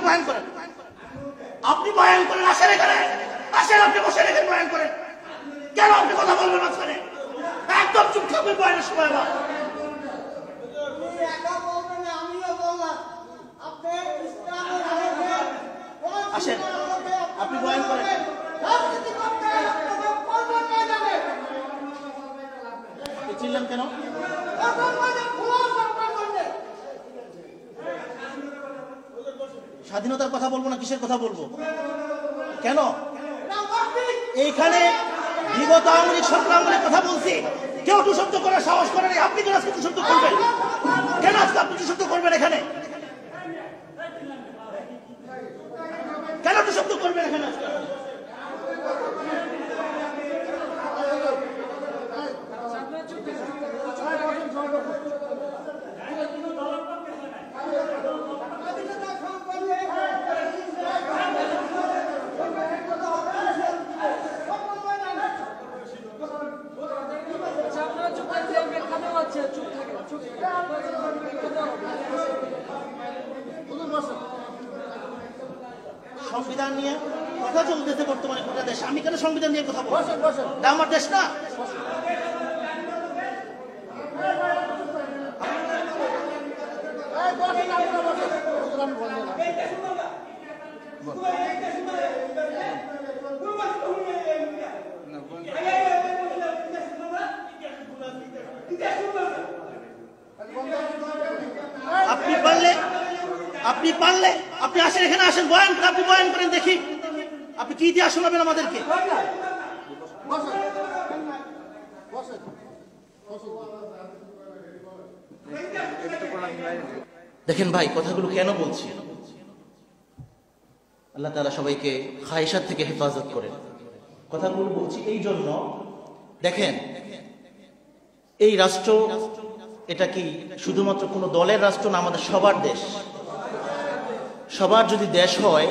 বয়ান করেন, আপনি বয়ান করেন, আসেন এখানে, আসেন, আপনি বসে রেখে বয়ান করেন। কেন আপনি কথা বলবেন মাঝখানে? একদম চুপ থাকবেন বয়ানের সময়। আবার আসেন, আপনি বয়ান করেন। চিনলেন কেন? স্বাধীনতার কথা বলবো না, কিসের কথা বলবো? কেন? এইখানে বিগত আওয়ামী লীগ সংগ্রামের কথা বলছি, কেউ টু শব্দ করার সাহস করেন। আপনি কেন আজকে টু শব্দ করবেন? কেন আজকে আপনি টু শব্দ করবেন এখানে? কেন টু শব্দ করবেন এখানে আজকে? সংবিধান নিয়ে কথা চলতেছে বর্তমানে গোটা দেশ। আমি কেন সংবিধান নিয়ে কথা বলবো? এটা আমার দেশ না। আপনি আসেন, এখানে আসেন, বয়ান করেন, আপনি বয়ান করেন, দেখি আপনি কি ইতিহাস শোনাবেন আমাদেরকে। দেখেন ভাই, কথাগুলো কেন বলছি? আল্লাহ তাআলা সবাইকে খায়েশাত থেকে হেফাজত করেন। কথাগুলো বলছি এই জন্য, দেখেন এই রাষ্ট্র, এটা কি শুধুমাত্র কোনো দলের রাষ্ট্র না, আমাদের সবার দেশ। সবার যদি দেশ হয়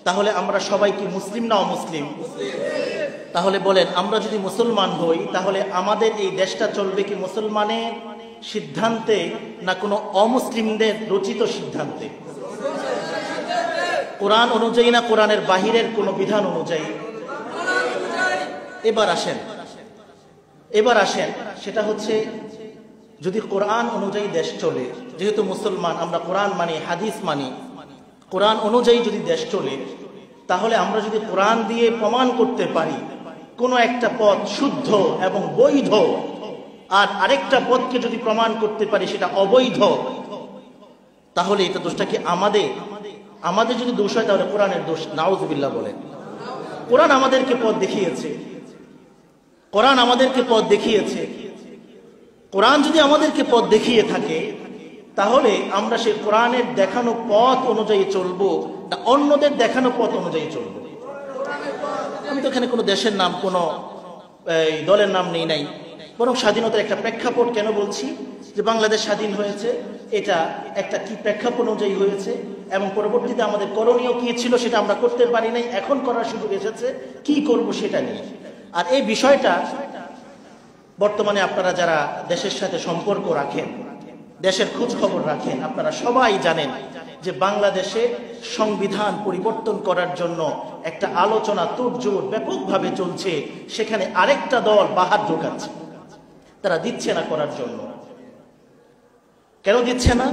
তাহলে আমরা সবাই কি মুসলিম না অমুসলিম? তাহলে বলেন, আমরা যদি মুসলমান হই তাহলে আমাদের এই দেশটা চলবে কি মুসলমানের সিদ্ধান্তে না কোনো অমুসলিমদের রচিত সিদ্ধান্তে? কোরআন অনুযায়ী না কোরআনের বাহিরের কোনো বিধান অনুযায়ী? এবার আসেন, সেটা হচ্ছে যদি কোরআন অনুযায়ী দেশ চলে, যেহেতু মুসলমান আমরা কোরআন মানি, হাদিস মানি, কোরআন অনুযায়ী যদি দেশ চলে, তাহলে আমরা যদি কোরআন দিয়ে প্রমাণ করতে পারি কোনো একটা পথ শুদ্ধ এবং বৈধ, আর আরেকটা পথকে যদি প্রমাণ করতে পারি সেটা অবৈধ, তাহলে এটা দোষটা কি আমাদের যদি দোষ হয় তাহলে কোরআনের দোষ। নাউজুবিল্লাহ বলেন। কোরআন আমাদেরকে পথ দেখিয়েছে, কোরআন আমাদেরকে পথ দেখিয়েছে। কোরআন যদি আমাদেরকে পথ দেখিয়ে থাকে তাহলে আমরা সেই কোরআনের দেখানো পথ অনুযায়ী চলবো না অন্যদের দেখানো পথ অনুযায়ী চলবো? আমি তো এখানে কোনো দেশের নাম, কোনো দলের নাম নেই নাই, বরং স্বাধীনতার একটা প্রেক্ষাপট কেন বলছি যে বাংলাদেশ স্বাধীন হয়েছে, এটা একটা কি প্রেক্ষাপট অনুযায়ী হয়েছে, এবং পরবর্তীতে আমাদের করণীয় কি ছিল সেটা আমরা করতে পারি নাই, এখন করার সুযোগ এসেছে, কি করব সেটা নিয়ে। আর এই বিষয়টা বর্তমানে আপনারা যারা দেশের সাথে সম্পর্ক রাখেন, দেশের খোঁজ খবর রাখেন, আপনারা সবাই জানেন যে বাংলাদেশে সংবিধান পরিবর্তন করার জন্য একটা আলোচনা তোড়জোড় ব্যাপকভাবে চলছে। সেখানে আরেকটা দল বাহার ঢোকাচ্ছে, তারা দিচ্ছে না করার জন্য। কেন দিচ্ছে না?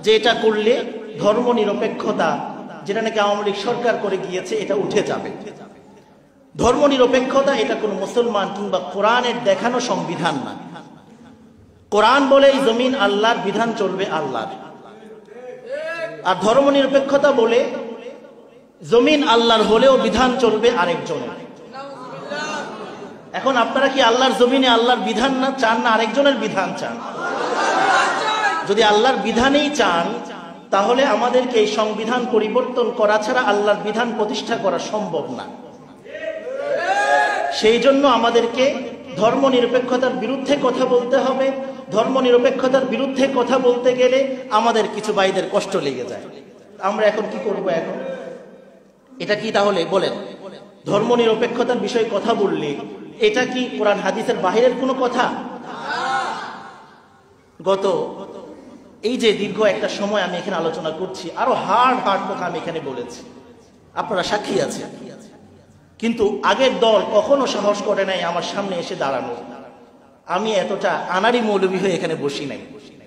যে এটা করলে ধর্মনিরপেক্ষতা, যেটা নাকি আওয়ামী লীগ সরকার করে গিয়েছে, এটা উঠে যাবে। ধর্মনিরপেক্ষতা এটা কোনো মুসলমান কিংবা কোরআনের দেখানো সংবিধান না। কোরআন বলে এই জমিন আল্লাহর, বিধান চলবে আল্লাহর। আর ধর্মনিরপেক্ষতা বলে জমিন আল্লাহর হলেও বিধান চলবে আরেকজনের। এখন আপনারা কি আল্লাহর জমিনে আল্লাহর বিধান না চান, না আরেকজনের বিধান চান? যদি আল্লাহর বিধানেই চান তাহলে আমাদেরকে এই সংবিধান পরিবর্তন করা ছাড়া আল্লাহর বিধান প্রতিষ্ঠা করা সম্ভব না। সেই জন্য আমাদেরকে ধর্মনিরপেক্ষতার বিরুদ্ধে কথা বলতে হবে। ধর্মনিরপেক্ষতার বিরুদ্ধে কথা বলতে গেলে আমাদের কিছু ভাইদের কষ্ট লেগে যায়। আমরা এখন কি করব? এখন এটা কি তাহলে বলেন, ধর্মনিরপেক্ষতার বিষয়ে কথা বললে এটা কি কোরআন হাদিসের বাহিরের কোনো কথা? গত এই যে দীর্ঘ একটা সময় আমি এখানে আলোচনা করছি, আরো হার্ড হার্ড কথা আমি এখানে বলেছি, আপনারা সাক্ষী আছেন। কিন্তু আগের দল কখনো সাহস করে নাই আমার সামনে এসে দাঁড়ানো। আমি এতটা আনাড়ি মৌলবী হয়ে এখানে বসি নাই।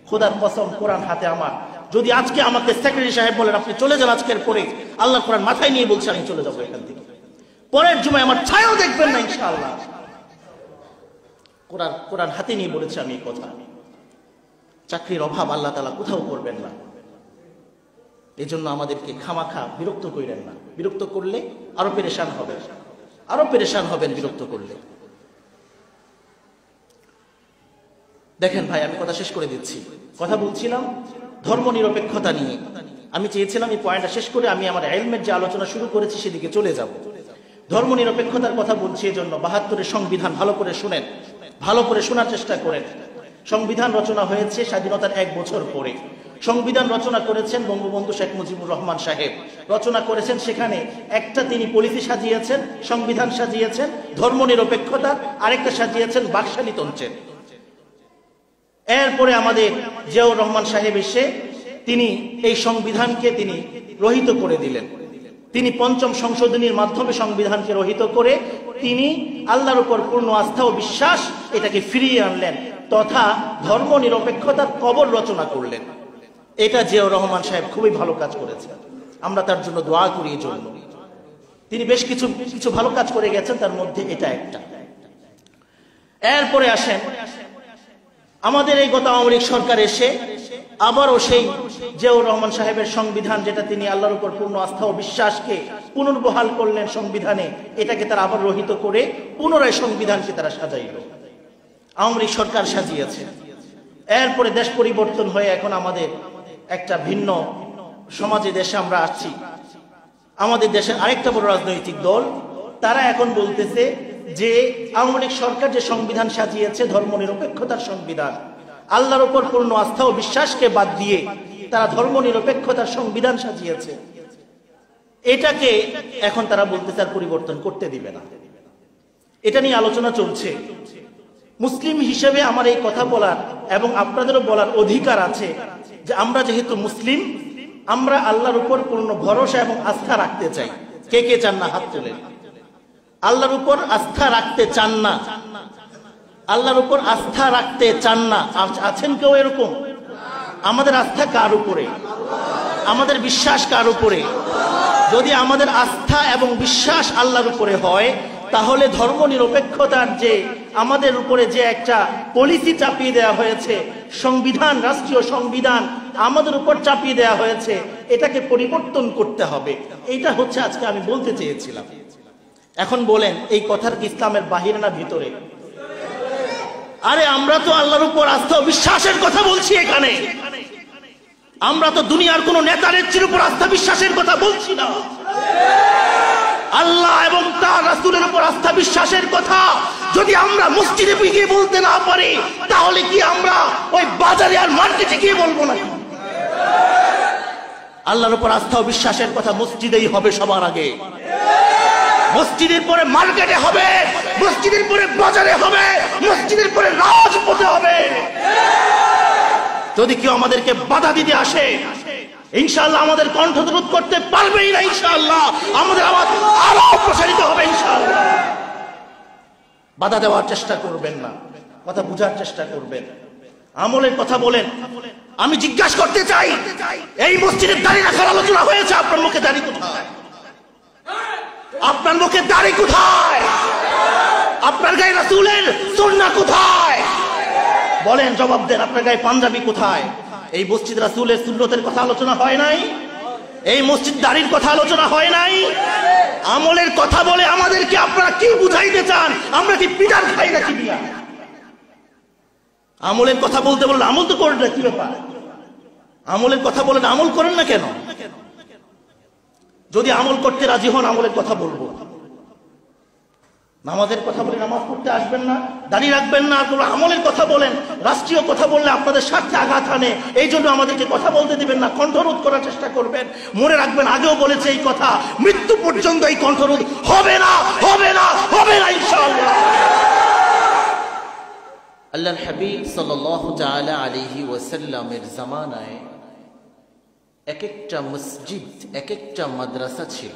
খোদার কসম, কোরআন হাতে আমার, যদি আজকে আমাকে সেক্রেটারি সাহেব বলেন আপনি চলে যান আজকের পরে, আল্লাহ কোরআন মাথায় নিয়ে বলছে আমি চলে যাবো এখান থেকে, পরের জুমায় আমার ছায়াও দেখবেন না ইনশাআল্লাহ। কোরআন হাতে নিয়ে বলেছে আমি এই কথা। চাকরির অভাব আল্লাহ তাআলা কোথাও করবেন না, এই জন্য আমাদেরকে খামাখা বিরক্ত করেন না। বিরক্ত করলে আরো পেরেশান হবেন, আরো পেরেশান হবেন বিরক্ত করলে। দেখেন ভাই, আমি কথা শেষ করে দিচ্ছি। কথা বলছিলাম ধর্ম নিরপেক্ষতা নিয়ে। আমি চেয়েছিলাম এই পয়েন্টটা শেষ করে আমি আমার ইলমের যে আলোচনা শুরু করেছি সেদিকে চলে যাব। ধর্ম নিরপেক্ষতার কথা বলছি এজন্য ৭২-এর সংবিধান ভালো করে শুনেন, ভালো করে শোনার চেষ্টা করেন। সংবিধান রচনা হয়েছে স্বাধীনতার ১ বছর পরে। সংবিধান রচনা করেছেন বঙ্গবন্ধু শেখ মুজিবুর রহমান সাহেব। রচনা করেছেন, সেখানে একটা তিনি পলিসি সাজিয়েছেন, সংবিধান সাজিয়েছেন ধর্ম নিরপেক্ষতার, আরেকটা সাজিয়েছেন বাকশালীতন্ত্রের। এরপরে আমাদের জিয়াউর রহমান সাহেব এসে তিনি এই সংবিধানকে তিনি রহিত করে দিলেন। তিনি পঞ্চম সংশোধনীর মাধ্যমে সংবিধানকে রহিত করে তিনি আল্লাহর উপর পূর্ণ আস্থা ও বিশ্বাস এটাকে ফিরিয়ে আনলেন, তথা ধর্ম নিরপেক্ষতার কবর রচনা করলেন। এটা জিয়াউর রহমান সাহেব খুবই ভালো কাজ করেছেন, আমরা তার জন্য দোয়া করি। এই জন্য তিনি বেশ কিছু ভালো কাজ করে গেছেন, তার মধ্যে এটা একটা। এরপরে আসেন আমাদের এই গত আওয়ামী লীগ সরকার এসে আবারও সেই জিয়াউর রহমান সাহেবের সংবিধান, যেটা তিনি আল্লাহর উপর পূর্ণ আস্থা ও বিশ্বাসকে পুনর্বহাল করলেন সংবিধানে, এটাকে তারা আবার রহিত করে পুনরায় সংবিধানকে তারা সাজাইল। আওয়ামী লীগ সরকার সাজিয়েছে। এরপরে দেশ পরিবর্তন হয়ে এখন আমাদের একটা ভিন্ন সমাজে দেশে আমরা আসছি। আমাদের দেশের আরেকটা বড় রাজনৈতিক দল, তারা এখন বলতেছে যে আওয়ামী লীগ সরকার যে সংবিধান সাজিয়েছে ধর্ম নিরপেক্ষতার সংবিধান, আল্লাহর উপর পূর্ণ আস্থা ও বিশ্বাসকে বাদ দিয়ে তারা ধর্ম নিরপেক্ষতার সংবিধান সাজিয়েছে, এটাকে এখন তারা বলতে তার পরিবর্তন করতে দিবে না। এটা নিয়ে আলোচনা চলছে। মুসলিম হিসেবে আমার এই কথা বলার এবং আপনাদেরও বলার অধিকার আছে যে আমরা যেহেতু মুসলিম, আমরা আল্লাহর উপর পূর্ণ ভরসা এবং আস্থা রাখতে চাই। কে কে চান না হাত তোলেন। আল্লাহর উপর আস্থা রাখতে চান না? আল্লাহর উপর আস্থা রাখতে চান না? আছেন কেউ এরকম? আমাদের আস্থা কার উপরে? আমাদের বিশ্বাস কার উপরে? যদি আমাদের আস্থা এবং বিশ্বাস আল্লাহর উপরে হয়, তাহলে ধর্ম নিরপেক্ষতার যে আমাদের উপরে যে একটা পলিসি চাপিয়ে দেওয়া হয়েছে, সংবিধান, রাষ্ট্রীয় সংবিধান আমাদের উপর চাপিয়ে দেওয়া হয়েছে, এটাকে পরিবর্তন করতে হবে। এইটা হচ্ছে আজকে আমি বলতে চেয়েছিলাম। এখন বলেন, এই কথার কি ইসলামের বাহিরে না ভিতরে? আরে আমরা তো আল্লাহর উপর আস্থা ও বিশ্বাসের কথা বলছি এখানে। আমরা তো দুনিয়ার কোন নেতা নেত্রীর উপর আস্থা বিশ্বাসের কথা বলছি না। আল্লাহ এবং তার রাসূলের উপর আস্থা বিশ্বাসের কথা যদি আমরা মসজিদে গিয়ে বলতে না পারি, তাহলে কি আমরা ওই বাজারে আর মার্কেটে গিয়ে বলবো না? আল্লাহর উপর আস্থা ও বিশ্বাসের কথা মসজিদেই হবে সবার আগে। মসজিদের পরে মার্কেটে হবে, মসজিদের পরে বাজারে হবে, মসজিদের পরে রাজপথে হবে। যদি কেউ আমাদেরকে বাধা দিতে আসে, ইনশাআল্লাহ আমাদের কণ্ঠরোধ করতে পারবেই না। ইনশাআল্লাহ আমাদের আওয়াজ আরো প্রসারিত হবে। ইনশাআল্লাহ বাধা দেওয়ার চেষ্টা করবেন না, কথা বুঝার চেষ্টা করবেন, আমলের কথা বলেন। আমি জিজ্ঞাসা করতে চাই, এই মসজিদের দাঁড়িয়ে রাখার আলোচনা হয়েছে, আপনার মুখে দাঁড়িয়ে কোথায়? আপনার মুখে দাড়ি কোথায়? আপনার গায়ে রাসূলের সুন্নাহ কোথায়? বলেন, জবাব দেন। আপনার গায়ে পাঞ্জাবি কোথায়? এই মসজিদ রাসূলের সুন্নতের কথা আলোচনা হয় নাই? এই মসজিদ দাড়ির কথা আলোচনা হয় নাই? আমলের কথা বলে আমাদেরকে আপনারা কি বুঝাইতে চান? আমরা কি পিটার খাই নাকি দিয়া? আমলের কথা বলতে বললে আমল তো করেন না, কি ব্যাপার? আমলের কথা বলেন, আমল করেন না কেন? যদি আমল করতে রাজি হন, আমলের কথা বলবো। নামাজের কথা বলে নামাজ পড়তে আসবেন না, দাঁড়িয়ে রাখবেন না, তোমরা আমলের কথা বলেন। রাষ্ট্রীয় কথা বললে আপনাদের স্বার্থে আঘাত আনে, এই জন্য আমাদেরকে কথা বলতে দিবেন না, কণ্ঠরোধ করার চেষ্টা করবেন। মনে রাখবেন, আগেও বলেছে এই কথা, মৃত্যু পর্যন্ত এই কণ্ঠরোধ হবে না, হবে না, হবে না ইনশাআল্লাহ। আল্লাহর হাবিব সাল্লাল্লাহু তাআলা আলাইহি ওয়াসাল্লামের জামানায় এক একটা মসজিদ, এক একটা মাদ্রাসা ছিল।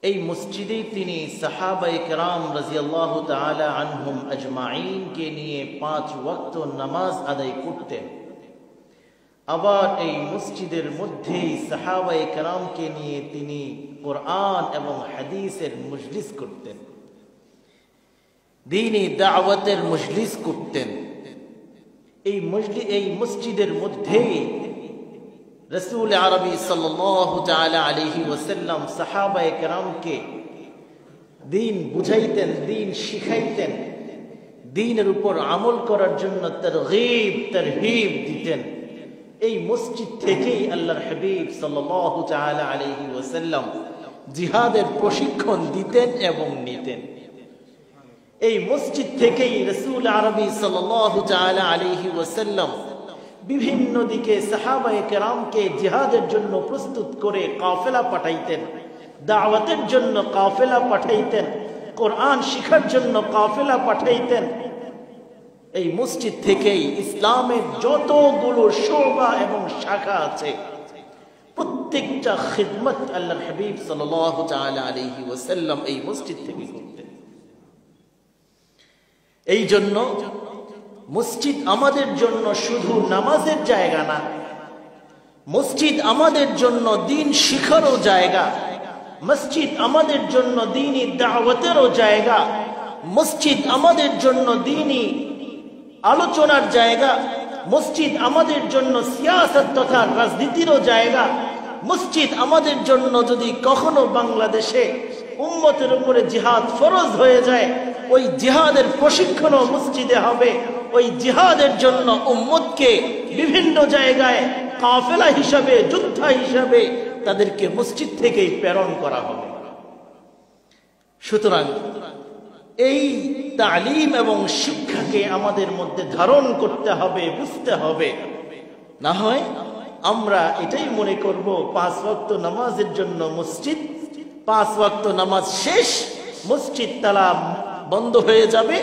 এই মসজিদেই তিনি সাহাবায়ে কেরাম রাদিয়াল্লাহু তাআলা আনহুম আজমাইনকে নিয়ে 5 ওয়াক্ত নামাজ আদায় করতেন। আবার এই মসজিদের মধ্যেই সাহাবায়ে কেরামকে নিয়ে তিনি কোরআন এবং হাদিসের মজলিস করতেন, দ্বীনি দাওয়াতের মজলিস করতেন। এই মসজিদের মধ্যেই রাসূল আরবি সাল্লাল্লাহু তাআলা আলাইহি ওয়াসাল্লাম সাহাবায়ে কেরামকে দ্বীন বুঝাইতেন, দ্বীন শিখাইতেন, দ্বীনের উপর আমল করার জন্য তারগীব তারহিব দিতেন। এই মসজিদ থেকেই আল্লাহর হাবিব সাল্লাল্লাহু তাআলা আলাইহি ওয়াসাল্লাম জিহাদের প্রশিক্ষণ দিতেন এবং নিতেন। এই মসজিদ থেকেই রাসূল আরবি সাল্লাল্লাহু তাআলা আলাইহি ওয়াসাল্লাম বিভিন্ন দিকে সাহাবায়ে কেরামকে জিহাদের জন্য প্রস্তুত করে কাফেলা পাঠাইতেন, দাওয়াতের জন্য কাফেলা পাঠাইতেন, কোরআন শিখার জন্য কাফেলা পাঠাইতেন। এই মসজিদ থেকেই ইসলামের যতগুলো শোভা এবং শাখা আছে প্রত্যেকটা খিদমত আল্লাহর হাবিব সাল্লাল্লাহু তাআলা আলাইহি ওয়াসাল্লাম এই মসজিদ থেকে করতেন। এই জন্য মসজিদ আমাদের জন্য শুধু নামাজের জায়গা না, মসজিদ আমাদের জন্য দ্বীন শিখারও জায়গা, মসজিদ আমাদের জন্য দ্বীনি দাওয়াতেরও জায়গা, মসজিদ আমাদের জন্য দ্বীনি আলোচনার জায়গা, মসজিদ আমাদের জন্য সিয়াসত তথা রাজনীতিরও জায়গা। মসজিদ আমাদের জন্য যদি কখনো বাংলাদেশে উম্মতের উপরে জিহাদ ফরজ হয়ে যায়, ওই জিহাদের প্রশিক্ষণও মসজিদে হবে। ওই জিহাদের জন্য উম্মতকে বিভিন্ন জায়গায় কাফেলা হিসাবে, যোদ্ধা হিসাবে তাদেরকে মসজিদ থেকেই প্রেরণ করা হবে। সুতরাং এই তালিম এবং শিক্ষাকে আমাদের মধ্যে ধারণ করতে হবে, বুঝতে হবে। না হয় আমরা এটাই মনে করব 5 ওয়াক্ত নামাজের জন্য মসজিদ, 5 ওয়াক্ত নামাজ শেষ, মসজিদ তালা বন্ধ হয়ে যাবে,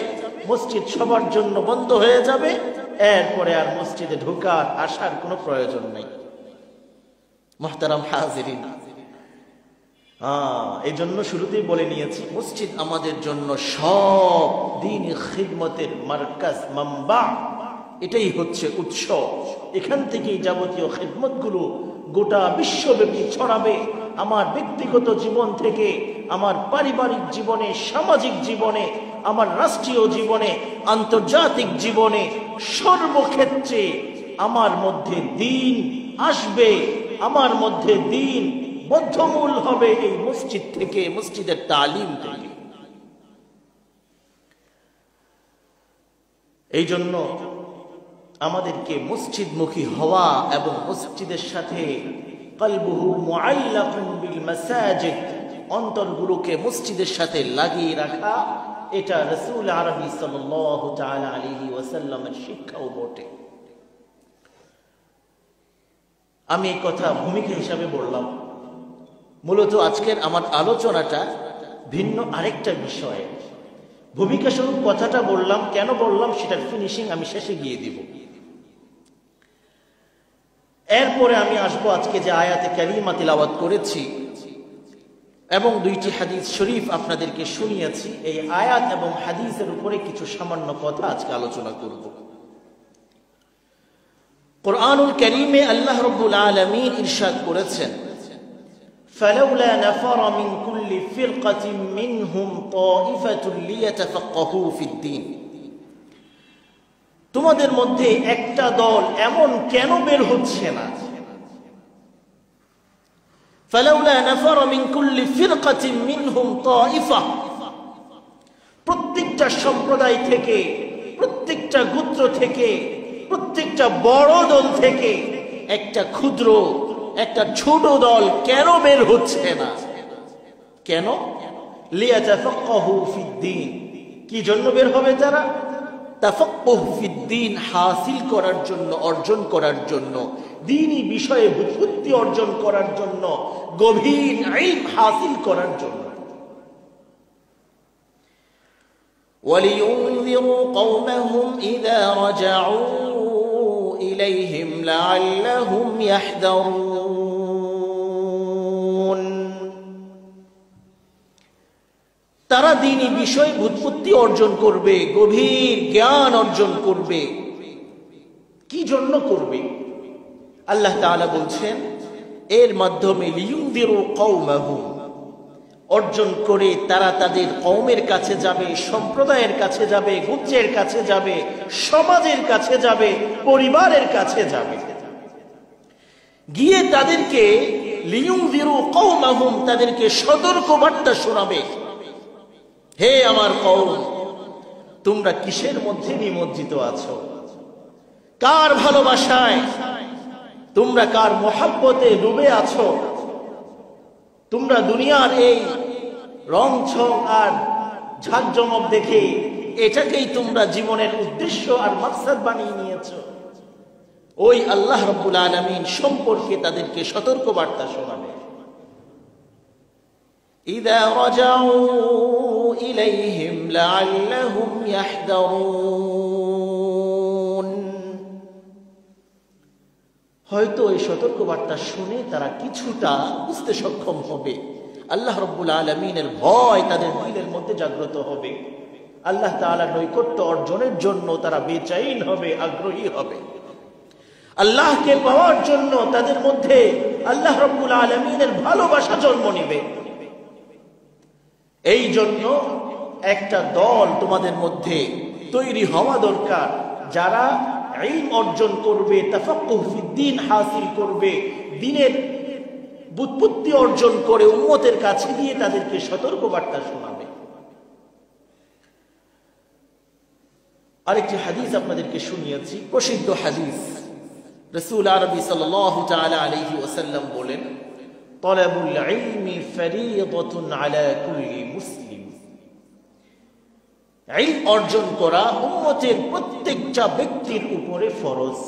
মসজিদ সবার জন্য বন্ধ হয়ে যাবে, এরপরে আর মসজিদে ঢোকার আসার কোনো প্রয়োজন নেই। মুহতারাম হাজিরিন, এই জন্য শুরুতেই বলে নিয়েছি মসজিদ আমাদের জন্য সব দ্বীনি খিদমতের মারকাজ, মামবা, এটাই হচ্ছে উৎস। এখান থেকেই যাবতীয় খিদমতগুলো গোটা বিশ্বব্যাপী ছড়াবে। আমার ব্যক্তিগত জীবন থেকে আমার পারিবারিক জীবনে, সামাজিক জীবনে, আমার রাষ্ট্রীয় জীবনে, আন্তর্জাতিক জীবনে, সর্বক্ষেত্রে আমার মধ্যে দ্বীন আসবে, আমার মধ্যে দ্বীন বদ্ধমূল হবে এই মসজিদ থেকে, মসজিদের তালিম থেকে। এই জন্য আমাদেরকে মসজিদমুখী হওয়া এবং মসজিদের সাথে কলবুহু মুআল্লাকুন বিল মাসাজিদ, অন্তরগুলোকে মসজিদের সাথে লাগিয়ে রাখা, এটা রাসূল আরবি সাল্লাল্লাহু তাআলা আলাইহি ওয়াসাল্লামের শিক্ষাও বটে। আমি এই কথা ভূমিকা হিসাবে বললাম। মূলত আজকের আমার আলোচনাটা ভিন্ন আরেকটা বিষয়। ভূমিকা স্বরূপ কথাটা বললাম, কেন বললাম সেটার ফিনিশিং আমি শেষে গিয়ে দিব। এরপরে আমি আসবো আজকে যে আয়াতে কারিমা তিলাওয়াত করেছি এবং 2টি হাদিস শরীফ আপনাদেরকে শুনিয়েছি, এই আয়াত এবং হাদিসের উপরে কিছু সামান্য কথা আজকে আলোচনা করব। কুরআনুল কারীমে আল্লাহ রাব্বুল আলামিন ইরশাদ করেছেন, فلولا نفر من كل فرقة منهم طائفة ليتفقهوا في الدين। তোমাদের মধ্যে একটা দল এমন কেন বের হচ্ছে না? فلولا نفر من كل فرقة منهم طائفة, প্রত্যেকটা সম্প্রদায় থেকে, প্রত্যেকটা গোত্র থেকে, প্রত্যেকটা বড় দল থেকে একটা ক্ষুদ্র, একটা ছোট দল কেন বের হচ্ছে না? কেন? লিয়াতাফাক্কাহু ফিদ্দীন, কি জন্য বের হবে তারা? তাফাক্কুহ ফিদ্দীন, হাসিল করার জন্য, অর্জন করার জন্য, দ্বীনি বিষয়ে বুদ্ধি অর্জন করার জন্য, গভীর ইলম হাসিল করার জন্য। وَلِيُنذِرُوا قَوْمَهُمْ إِذَا رَجَعُوا إِلَيْهِمْ لَعَلَّهُمْ يَحْذَرُونَ। তারা দ্বীনি বিষয় বুৎপত্তি অর্জন করবে, গভীর জ্ঞান অর্জন করবে। কি জন্য করবে? আল্লাহ তাআলা বলছেন এর মাধ্যমে লিয়ুনযিরু কওমাহুম, অর্জন করে তারা তাদের কওমের কাছে যাবে, সম্প্রদায়ের কাছে যাবে, গোত্রের কাছে যাবে, সমাজের কাছে যাবে, পরিবারের কাছে যাবে। গিয়ে তাদেরকে লিয়ুনযিরু কওমাহুম, তাদেরকে সতর্ক বার্তা শোনাবে। হে আমার কওম, তোমরা কিসের মধ্যে নিমজ্জিত আছো? কার ভালোবাসায়, তোমরা কার মহব্বতে ডুবে আছো? তোমরা দুনিয়ার এই রং ছং আর ঝাঁকজমক দেখে এটাকেই তোমরা জীবনের উদ্দেশ্য আর মাকসাদ বানিয়ে নিয়েছো। ওই আল্লাহ রাব্বুল আলামিন সম্পর্কে তাদেরকে সতর্ক বার্তা শোনাবে। ইযা রাজাউ ইলাইহিম লাআল্লাহুম ইয়াহদারুন, হয়তো এই সতর্ক বার্তা শুনে তারা কিছুটা বুঝতে সক্ষম হবে। আল্লাহ রাব্বুল আলামিনের ভয় তাদের দিলের মধ্যে জাগ্রত হবে। আল্লাহ তাআলার নৈকট্য অর্জনের জন্য তারা বেচাইন হবে, আগ্রহী হবে। আল্লাহকে পাওয়ার জন্য তাদের মধ্যে আল্লাহ রাব্বুল আলামিনের ভালোবাসা জন্ম নেবে। এই জন্য একটা দল তোমাদের মধ্যে তৈরি হওয়া দরকার, যারা ইলম অর্জন করবে, তাফাক্কুহ ফিদ্দীন হাসিল করবে, দ্বীনের বুৎপত্তি অর্জন করে উম্মতের কাছে গিয়ে তাদেরকে সতর্ক বার্তা শোনাবে। আরেকটি হাদিস আপনাদেরকে শুনিয়েছি, প্রসিদ্ধ হাদিস। রাসূল আরবি সাল্লাল্লাহু তাআলা আলাইহি ওয়াসাল্লাম বলেন, তালাবুল ইলমি ফরিইদাতুন আলা কুল্লি মুসলিম। ইলম অর্জন করা উম্মতের প্রত্যেকটা ব্যক্তির উপরে ফরজ।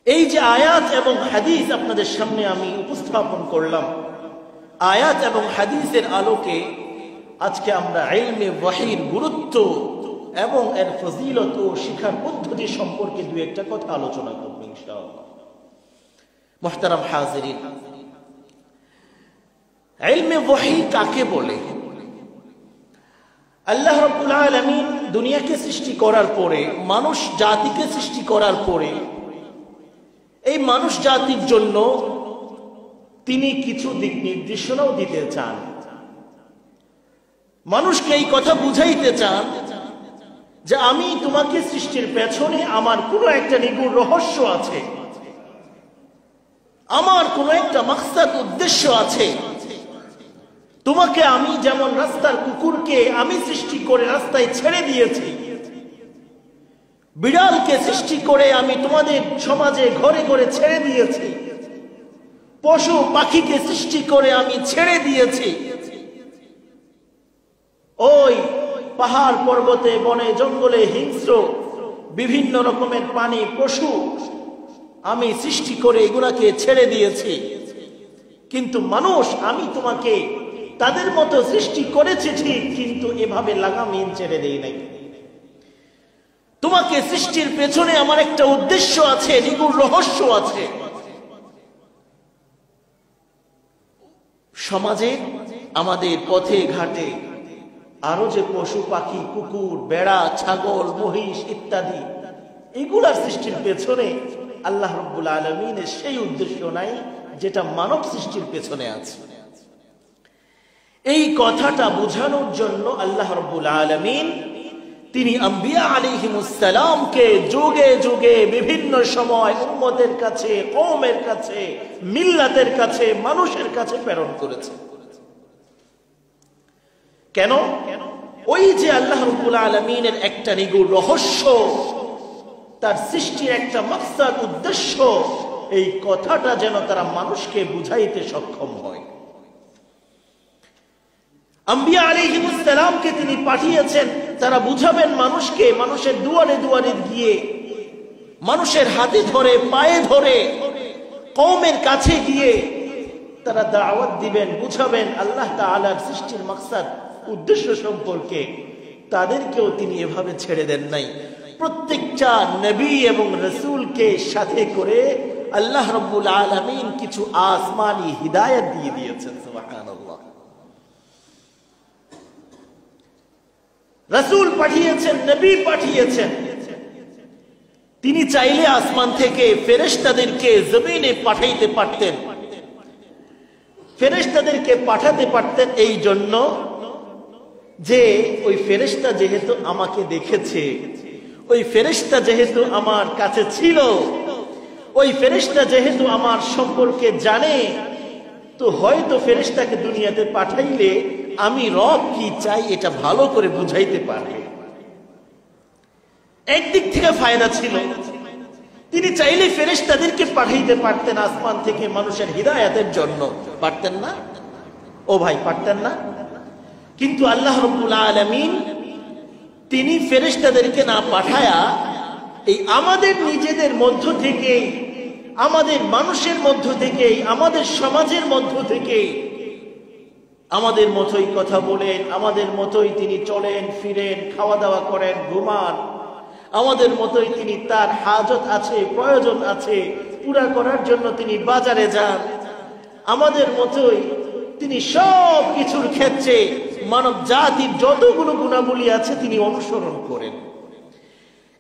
এই যে আয়াত এবং হাদিস আপনাদের সামনে আমি উপস্থাপন করলাম, আয়াত এবং হাদিসের আলোকে আজকে আমরা ইলমে ওয়াহির গুরুত্ব এবং এর ফজিলত ও শিক্ষার পদ্ধতি সম্পর্কে দুই একটা কথা আলোচনা করব ইনশাআল্লাহ। মুহতারাম হাজিরিন, ইলমে ওয়াহি কাকে বলে? আল্লাহ রাব্বুল আলামিন দুনিয়াকে সৃষ্টি করার পরে, মানুষ জাতিকে সৃষ্টি করার পরে, এই মানুষ জাতির জন্য তিনি কিছু দিক নির্দেশনাও দিতে চান। মানুষকে এই কথা বুঝাইতে চান যে আমি তোমাকে সৃষ্টির পেছনে আমার কোনো একটা নিগূঢ় রহস্য আছে, আমার কোনো একটা মাকসাদ উদ্দেশ্য আছে। তোমাকে আমি যেমন রাস্তার কুকুরকে আমি সৃষ্টি করে রাস্তায় ছেড়ে দিয়েছি, বিড়ালকে সৃষ্টি করে আমি তোমাদের সমাজে ঘরে ঘরে ছেড়ে দিয়েছি, পশু পাখিকে সৃষ্টি করে আমি ছেড়ে দিয়েছি, ওই পাহাড় পর্বতে বনে জঙ্গলে হিংস্র বিভিন্ন রকমের প্রাণী পশু আমি সৃষ্টি করে এগুলাকে ছেড়ে দিয়েছি। কিন্তু মানুষ, আমি তোমাকে তাদের মতো সৃষ্টি করেছি ঠিক, কিন্তু এভাবে লাগামিন ছেড়ে দেই নাই। তোমাকে সৃষ্টির পেছনে আমার একটা উদ্দেশ্য আছে, নিগূঢ় রহস্য আছে। সমাজে আমাদের পথে ঘাটে আরো যে পশু পাখি, কুকুর, বেড়া, ছাগল, মহিষ ইত্যাদি, এগুলার সৃষ্টির পেছনে আল্লাহ রাব্বুল আলামিনের সেই উদ্দেশ্য নাই যেটা মানব সৃষ্টির পেছনে আছে। এই কথাটা বোঝানোর জন্য আল্লাহ রাব্বুল আলামিন তিনি আম্বিয়া আলাইহিমুস সালামকে যুগে যুগে বিভিন্ন সময় উম্মতের কাছে, কওমের কাছে, মিল্লাতের কাছে, মানুষের কাছে প্রেরণ করেছেন। কেন? ওই যে আল্লাহ রাব্বুল আলামিনের একটা নিগূঢ় রহস্য, তার সৃষ্টির একটা মাকসাদ উদ্দেশ্য, এই কথাটা যেন তারা মানুষকে বুঝাইতে সক্ষম হয়। আম্বিয়া আলাইহিমুস সালামকে তিনি পাঠিয়েছেন, তারা বুঝাবেন মানুষকে, মানুষের দুয়ারে দুয়ারে গিয়ে, মানুষের হাতে ধরে, পায়ে ধরে, কওমের কাছে গিয়ে তারা দাওয়াত দিবেন, বুঝাবেন আল্লাহ তাআলার সৃষ্টির মাকসাদ উদ্দেশ্য সম্পর্কে, তাদেরকেও তিনি এভাবে ছেড়ে দেন নাই। প্রত্যেকটা নবী এবং রাসূলকে সাথে করে আল্লাহ রাব্বুল আলামিন কিছু আসমানি হিদায়াত দিয়ে দিয়েছেন। সুবহানাল্লাহ। রাসূল পাঠিয়েছেন, নবী পাঠিয়েছেন। তিনি চাইলে আসমান থেকে ফেরেশতাদেরকে জমিনে পাঠাইতে পারতেন। ফেরেশতাদেরকে পাঠাতে পারতেন এই জন্য যে ওই ফেরেশতা যেহেতু আমাকে দেখেছে, ওই ফেরেশতা যেহেতু আমার কাছে ছিল, ওই ফেরেশতা যেহেতু আমার সম্পর্কে জানে, তো হয়তো ফেরেশতাকে দুনিয়াতে পাঠাইলে আমি রব কি চাই এটা ভালো করে বুঝাইতে পারবে। একদিক থেকে ফায়দা ছিল। তিনি চাইলে ফেরেশতাদেরকে পাঠাইতে পারতেন আসমান থেকে মানুষের হিদায়াতের জন্য, পারতেন না? ও ভাই, পারতেন না? কিন্তু আল্লাহ রাব্বুল আলামিন তিনি ফেরেশতাদেরকে না পাঠায়া এই আমাদের নিজেদের মধ্য থেকেই, আমাদের মানুষের মধ্য থেকেই, আমাদের সমাজের মধ্য থেকেই আমাদের মতোই কথা বলেন, আমাদের মতোই তিনি চলেন ফিরেন, খাওয়া দাওয়া করেন, ঘুমান, আমাদের মতোই তিনি তার হাজত আছে, প্রয়োজন আছে পুরা করার জন্য তিনি বাজারে যান, আমাদের মতোই তিনি সব কিছুর ক্ষেত্রে মানব জাতির যতগুলো গুণাবলী আছে তিনি অনুসরণ করেন।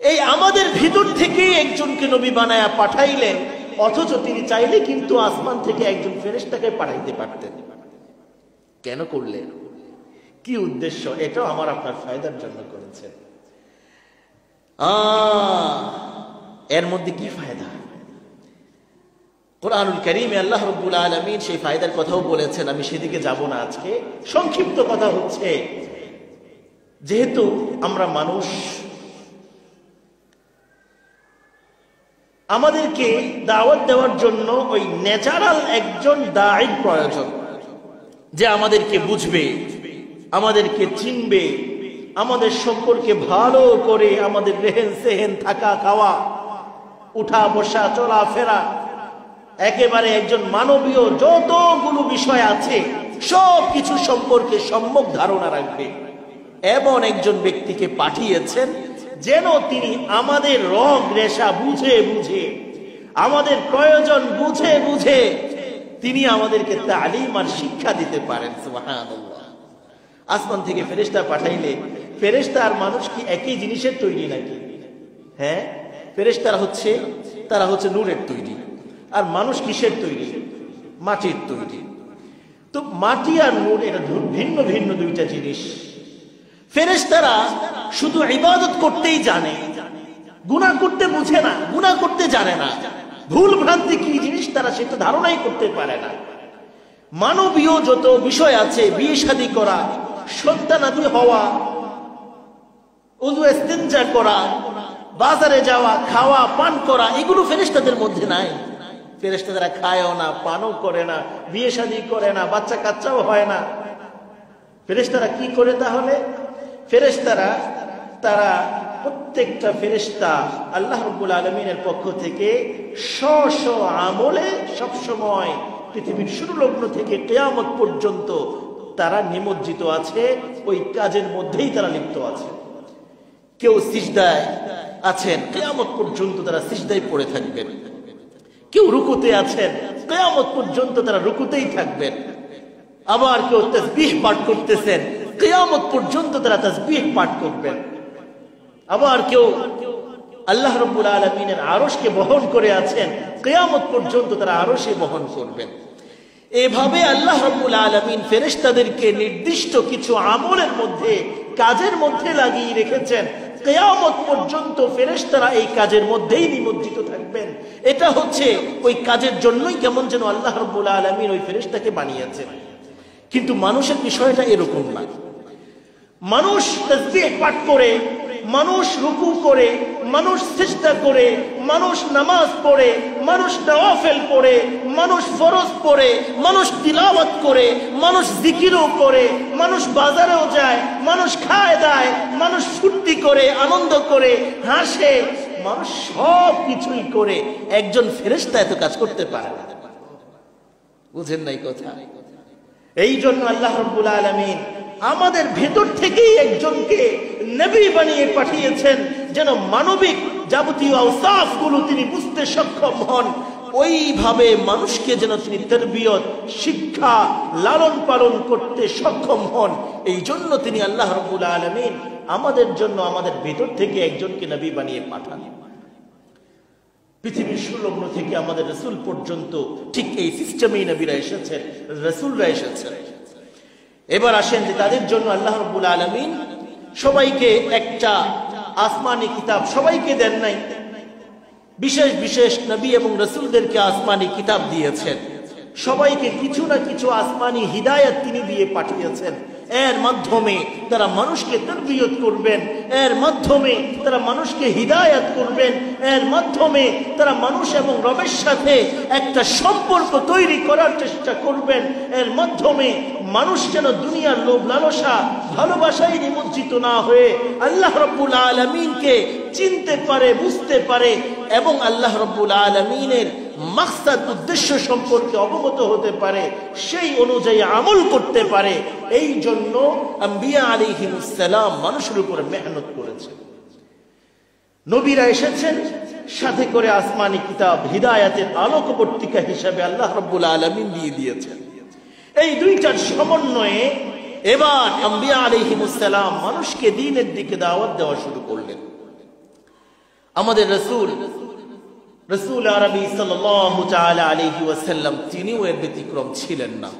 এই আমাদের ভিতর থেকে একজনকে নবী বানায়া পাঠাইলেন, অথচ তিনি চাইলে কিন্তু আসমান থেকে একজন ফেরেশতাকে পাঠাইতে পারতেন। কেন করলেন? কি উদ্দেশ্য? এটাও আমার আপনার ফায়দার জন্য করেছেন। এর মধ্যে কি ফায়দা? কুরআনুল কারীমে আল্লাহ রাব্বুল আলামিন সেই ফায়দার কথাও বলেছেন, আমি সেদিকে যাব না আজকে। সংক্ষিপ্ত কথা হচ্ছে, যেহেতু আমরা মানুষ, আমাদেরকে দাওয়াত দেওয়ার জন্য ওই ন্যাচারাল একজন দাঈর প্রয়োজন, যে আমাদেরকে বুঝবে, আমাদেরকে চিনবে, আমাদের সম্পর্কে ভালো করে আমাদের রেহেন সেহেন, থাকা খাওয়া, উঠা বসা, চলাফেরা, একেবারে একজন মানবীয় যতগুলো বিষয় আছে সব কিছু সম্পর্কে সম্যক ধারণা রাখবে এমন একজন ব্যক্তিকে পাঠিয়েছেন, যেন তিনি আমাদের রগ রেশা বুঝে বুঝে, আমাদের প্রয়োজন বুঝে বুঝে তিনি আমাদেরকে তালিম আর শিক্ষা দিতে পারেন। সুবহানাল্লাহ। আসমান থেকে ফেরেশতা পাঠাইলে, ফেরেশতা আর মানুষ কি একই জিনিসের তৈরি নাকি? হ্যাঁ, তারা হচ্ছে নূরের তৈরি, আর মানুষ কিসের তৈরি? মাটির তৈরি। তো মাটি আর নূর এটা ভিন্ন ভিন্ন দুইটা জিনিস। ফেরেশতারা শুধু ইবাদত করতেই জানে, গুনাহ করতে বুঝে না, গুনাহ করতে জানে না, ভুল ভ্রান্তি কি জিনিস তারা সেটা ধারণাই করতে পারে না। মানবীয় যত বিষয় আছে, বিয়ে শাদী করা, সন্তানাদি হওয়া, উযু ইস্তিনজা করা, বাজারে যাওয়া, খাওয়া পান করা, এগুলো ফেরেশতাদের মধ্যে নাই। ফেরেশতারা খায়ও না, পানও করে না, বিয়ে শাদী করে না, বাচ্চা কাচ্চাও হয় না। ফেরেশতারা কি করে তাহলে? ফেরেশতারা তারা প্রত্যেকটা ফেরেশতা আল্লাহ রাব্বুল আলামিনের পক্ষ থেকে স্ব আমলে সবসময় পৃথিবীর শুরু লগ্ন থেকে কিয়ামত পর্যন্ত তারা নিমজ্জিত আছে, ওই কাজের মধ্যেই তারা লিপ্ত আছে। কেউ সিজদায় আছেন, কিয়ামত পর্যন্ত তারা সিজদায় পড়ে থাকবেন। কেউ রুকুতে আছেন, কিয়ামত পর্যন্ত তারা রুকুতেই থাকবেন। আবার কেউ তাসবিহ পাঠ করতেছেন, কিয়ামত পর্যন্ত তারা তাসবিহ পাঠ করবেন। আবার কেউ আল্লাহ রাব্বুল আলামিনের আরশকে বহন করে আছেন, কিয়ামত পর্যন্ত তারা আরশে বহন করবেন। এভাবে আল্লাহ রাব্বুল আলামিন ফেরেশতাদেরকে নির্দিষ্ট কিছু আমলের মধ্যে, কাজের মধ্যে লাগিয়ে রেখেছেন। কিয়ামত পর্যন্ত ফেরেশতারা এই কাজের মধ্যেই নিমজ্জিত থাকবেন। এটা হচ্ছে ওই কাজের জন্যই কেমন যেন আল্লাহ রাব্বুল আলামিন ওই ফেরেশতাকে বানিয়েছেন। কিন্তু মানুষের বিষয়টা এরকম না। মানুষ তাসবিহ পাঠ করে, মানুষ রুকু করে, মানুষ সিজদা করে, মানুষ নামাজ পড়ে, মানুষ নওয়াফিল পড়ে, মানুষ ফরজ পড়ে, মানুষ তিলাওয়াত করে, মানুষ জিকিরও করে, মানুষ বাজারেও যায়, মানুষ খায় দায়, মানুষ ফুর্তি করে, আনন্দ করে, হাসে, মানুষ সব কিছুই করে। একজন ফেরেশতা এত কাজ করতে পারে না। বুঝেন নাই কথা? এই জন্য আল্লাহ রাব্বুল আলামিন আমাদের ভেতর থেকেই একজনকে নবী বানিয়ে পাঠিয়েছেন, যেন মানবিক যাবতীয় আওসাফগুলো তিনি বুঝতে সক্ষম হন। ওইভাবে মানুষকে যেন তিনি তারবিয়ত, শিক্ষা, লালন পালন করতে সক্ষম হন। এই জন্য তিনি আল্লাহ রাব্বুল আলামিন আমাদের জন্য আমাদের ভেতর থেকে একজনকে নবী বানিয়ে পাঠান। পৃথিবীর সংলগ্ন থেকে আমাদের রাসূল পর্যন্ত ঠিক এই সিস্টেমেই নবীরা এসেছেন, রাসূলরা এসেছেন। এবার আসেন যে তাদের জন্য আল্লাহ রাব্বুল আলামিন সবাইকে একটা আসমানি কিতাব সবাইকে দেন নাই, বিশেষ বিশেষ নবী এবং রাসূলদেরকে আসমানি কিতাব দিয়েছেন। সবাইকে কিছু না কিছু আসমানি হিদায়াত তিনি দিয়ে পাঠিয়েছেন। এর মাধ্যমে তারা মানুষকে তারবিয়ত করবেন, এর মাধ্যমে তারা মানুষকে হিদায়াত করবেন, এর মাধ্যমে তারা মানুষ এবং রবের সাথে একটা সম্পর্ক তৈরি করার চেষ্টা করবেন। এর মাধ্যমে মানুষ যেন দুনিয়ার লোভ লালসা ভালোবাসায় নিমজ্জিত না হয়ে আল্লাহ রাব্বুল আলামিনকে চিনতে পারে, বুঝতে পারে এবং আল্লাহ রাব্বুল আলামিনের মাকসাদ উদ্দেশ্য সম্পর্কে অবগত হতে পারে, সেই অনুযায়ী আমল করতে পারে। এই জন্য আম্বিয়া আলাইহিমুস সালাম মানুষের উপর মেহনত করেছেন। নবীরা এসেছেন, সাথে করে আসমানি কিতাব হিদায়াতের আলোকবর্তিকা হিসাবে আল্লাহ রাব্বুল আলামিন দিয়ে দিয়েছেন। এই দুইটার সমন্বয়ে এবার আম্বিয়া আলাইহিমুস সালাম মানুষকে দ্বীনের দিকে দাওয়াত দেওয়া শুরু করলেন। আমাদের রাসূল আরবি সাল্লাল্লাহু তাআলা আলাইহি ওয়াসাল্লাম তিনিও এর ব্যতিক্রম ছিলেন না।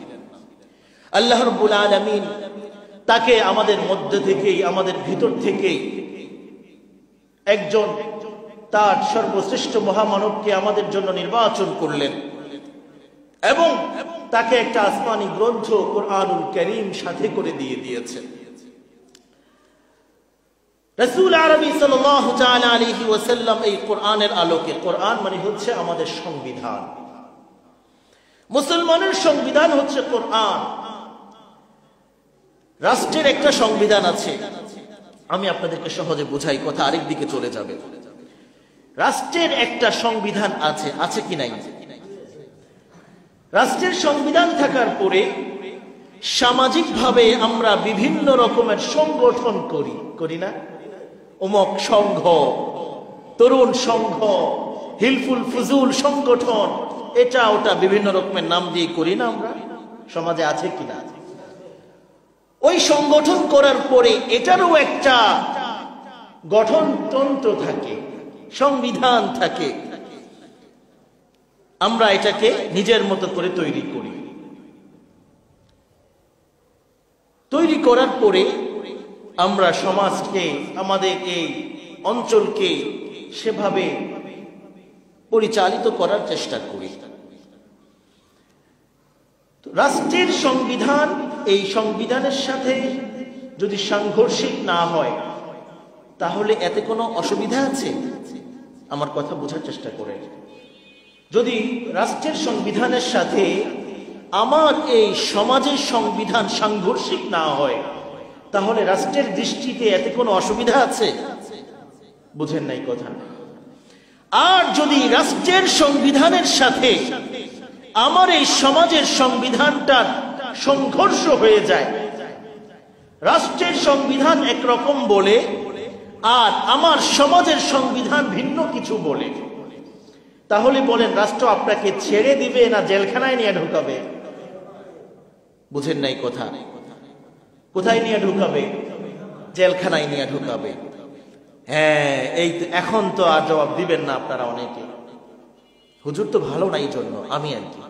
আল্লাহ রাব্বুল আলামিন তাকে আমাদের মধ্য থেকেই, আমাদের ভিতর থেকেই একজন তার সর্বশ্রেষ্ঠ মহামানবকে আমাদের জন্য নির্বাচন করলেন এবং তাকে একটা আসমানি গ্রন্থ কোরআনুল কারীম সাথে করে দিয়ে দিয়েছেন। রাসূল আরবি সাল্লাল্লাহু তাআলা আলাইহি ওয়াসাল্লাম এই কোরআনের আলোকে, কোরআন মানে হচ্ছে আমাদের সংবিধান, মুসলমানের সংবিধান হচ্ছে কোরআন। রাষ্ট্রের একটা সংবিধান আছে, আমি আপনাদেরকে সহজে বুঝাই, কথা আরেক দিকে চলে যাবে। রাষ্ট্রের একটা সংবিধান আছে, আছে কি নাই? রাষ্ট্রের সংবিধান থাকার পরে সামাজিকভাবে আমরা বিভিন্ন রকমের সংগঠন করি না? অমুক সংঘ, তরুণ সংঘ, হিলফুল ফুজুল সংগঠন, এটা ওটা বিভিন্ন রকমের নাম দিয়ে করি না আমরা? সমাজে আছে কিনা? ওই সংগঠন করার পরে এটারও একটা গঠনতন্ত্র থাকে, সংবিধান থাকে। আমরা এটাকে নিজের মতো করে তৈরি করি। তৈরি করার পরে আমরা সমাজকে, আমাদের এই অঞ্চলকে সেভাবে পরিচালিত করার চেষ্টা করি। রাষ্ট্রের সংবিধান, এই সংবিধানের সাথে যদি সাংঘর্ষিক না হয় তাহলে এতে কোনো অসুবিধা আছে? আমার কথা বোঝার চেষ্টা করে। যদি রাষ্ট্রের সংবিধানের সাথে আমার এই সমাজের সংবিধান সাংঘর্ষিক না হয় তাহলে রাষ্ট্রের দৃষ্টিতে এতে কোনো অসুবিধা আছে? বুঝেন নাই কথা। আর যদি রাষ্ট্রের সংবিধানের সাথে আমার এই সমাজের সংবিধানটার সংঘর্ষ হয়ে যায়, রাষ্ট্রের সংবিধান একরকম বলে আর আমার সমাজের সংবিধান ভিন্ন কিছু বলে, তাহলে বলেন রাষ্ট্র আপনাকে ছেড়ে দিবে না জেলখানায় নিয়ে ঢুকাবে? বুঝেন নাই কথা। কোথায় নিয়ে ঢুকাবে? জেলখানায় নিয়ে ঢুকাবে। হ্যাঁ, এই এখন তো আর জবাব দিবেন না আপনারা অনেকে, হুজুর তো ভালো নাই জন্য। আমি আর কি,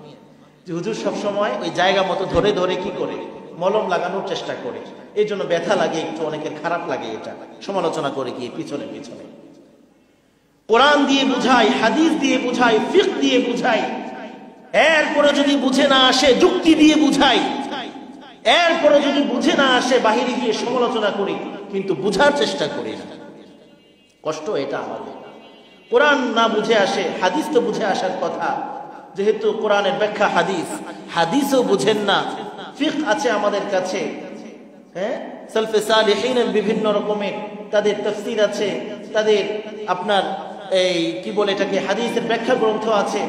যে হুজুর সবসময় ওই জায়গা মতো ধরে ধরে কি করে মলম লাগানোর চেষ্টা করে, এই জন্য ব্যথা লাগে একটু, অনেকের খারাপ লাগে, এটা সমালোচনা করে গিয়ে পিছনে পিছনে। কোরআন দিয়ে বুঝাই, হাদিস দিয়ে বুঝাই, ফিকহ দিয়ে বুঝাই, এরপরে যদি বুঝে না আসে যুক্তি দিয়ে বুঝাই, এরপরে যদি বুঝে না আসে বাহিরে গিয়ে সমালোচনা করি, কিন্তু বুঝার চেষ্টা করি না। কষ্ট এটা আমাদের। কোরআন না বুঝে আসে, হাদিস তো বুঝে আসার কথা, যেহেতু কোরআনের ব্যাখ্যা হাদিস, হাদিসও বুঝেন না। ফিকহ আছে আমাদের কাছে, হ্যাঁ, সালফে সালেহিনের বিভিন্ন রকমের তাদের তাফসীর আছে, তাদের আপনার এই কি বলে এটাকে হাদিসের ব্যাখ্যা গ্রন্থ আছে,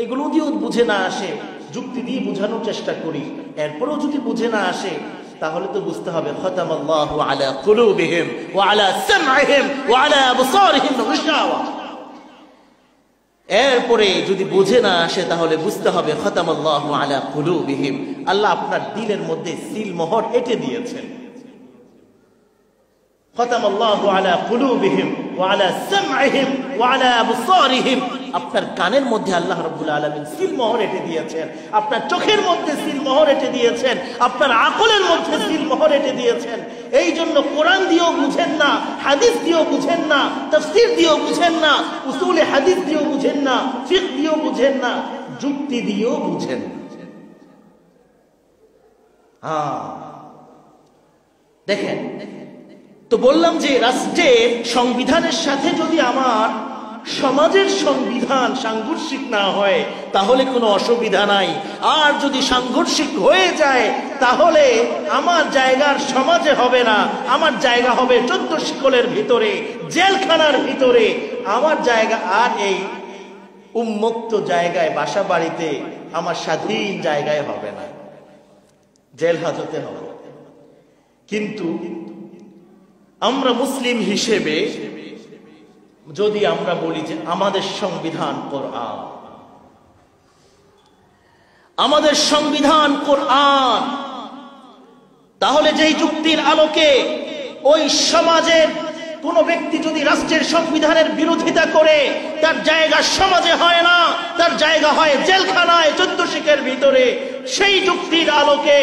এগুলো দিয়েও বুঝে না আসে, যুক্তি দিয়ে বোঝানোর চেষ্টা করি। এরপরেও যদি বুঝে না আসে তাহলে তো বুঝতে হবে খতামাল্লাহু আলা কুলুবিহিম ওয়া আলা সামঈহিম ওয়া আলা আবসারিহিম গিশাওয়া। এরপরে যদি বুঝে না আসে তাহলে বুঝতে হবে খতামাল্লাহু আলা কুলুবিহিম, আল্লাহ আপনার দিলের মধ্যে সিল মোহর এঁটে দিয়েছেন। খতামাল্লাহু আলা কুলুবিহিম ওয়া আলা সামঈহিম ওয়া আলা আবসারিহিম, আপনার কানের মধ্যে আল্লাহ রাব্বুল আলামিন সিল মোহর এঁটে দিয়েছেন, আপনার চোখের মধ্যে সিল মোহর এঁটে দিয়েছেন, আপনার আকলের মধ্যে সিল মোহর এঁটে দিয়েছেন। এই জন্য কোরআন দিয়েও বুঝেন না, হাদিস দিয়েও বুঝেন না, তাফসীর দিয়েও বুঝেন না, উসুলে হাদিস দিয়েও বুঝেন না, ফিকহ দিয়েও বুঝেন না, যুক্তি দিয়েও বুঝেন না। দেখেন তো বললাম যে রাষ্ট্রের সংবিধানের সাথে যদি আমার সমাজের সংবিধান সাংঘর্ষিক না হয় তাহলে কোনো অসুবিধা নাই, আর যদি সাংঘর্ষিক হয়ে যায় তাহলে আমার জায়গার সমাজে হবে না, আমার জায়গা হবে 14 শিকলের ভিতরে, জেলখানার ভিতরে। আমার জায়গা আর এই উন্মুক্ত জায়গায়, বাসা বাড়িতে আমার স্বাধীন জায়গায় হবে না, জেল হাজতে হবে। কিন্তু আমরা মুসলিম হিসেবে যদি আমরা বলি যে আমাদের সংবিধান কোরআন, আমাদের সংবিধান কোরআন, তাহলে যেই যুক্তির আলোকে ওই সমাজের কোন ব্যক্তি যদি রাষ্ট্রের সংবিধানের বিরোধিতা করে তার জায়গা সমাজে হয় না, তার জায়গা হয় জেলখানায় 14 শিকের ভিতরে, সেই যুক্তির আলোকে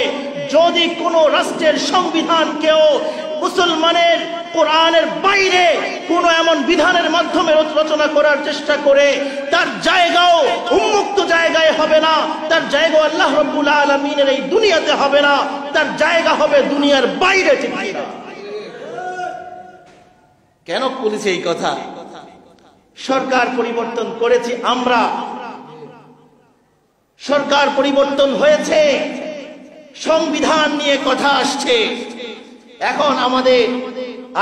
যদি কোন রাষ্ট্রের সংবিধানকেও মুসলমানের কোরআনের বাইরে কোন এমন বিধানের মাধ্যমে রচনা করার চেষ্টা করে তার জায়গাও উন্মুক্ত জায়গায় হবে না, তার জায়গা আল্লাহ রাব্বুল আলামিনের এই দুনিয়াতে হবে না, তার জায়গা হবে দুনিয়ার বাইরে। ঠিক না? কেন বলেছে এই কথা? সরকার পরিবর্তন করেছি আমরা, সরকার পরিবর্তন হয়েছে, সংবিধান নিয়ে কথা আসছে। এখন আমাদের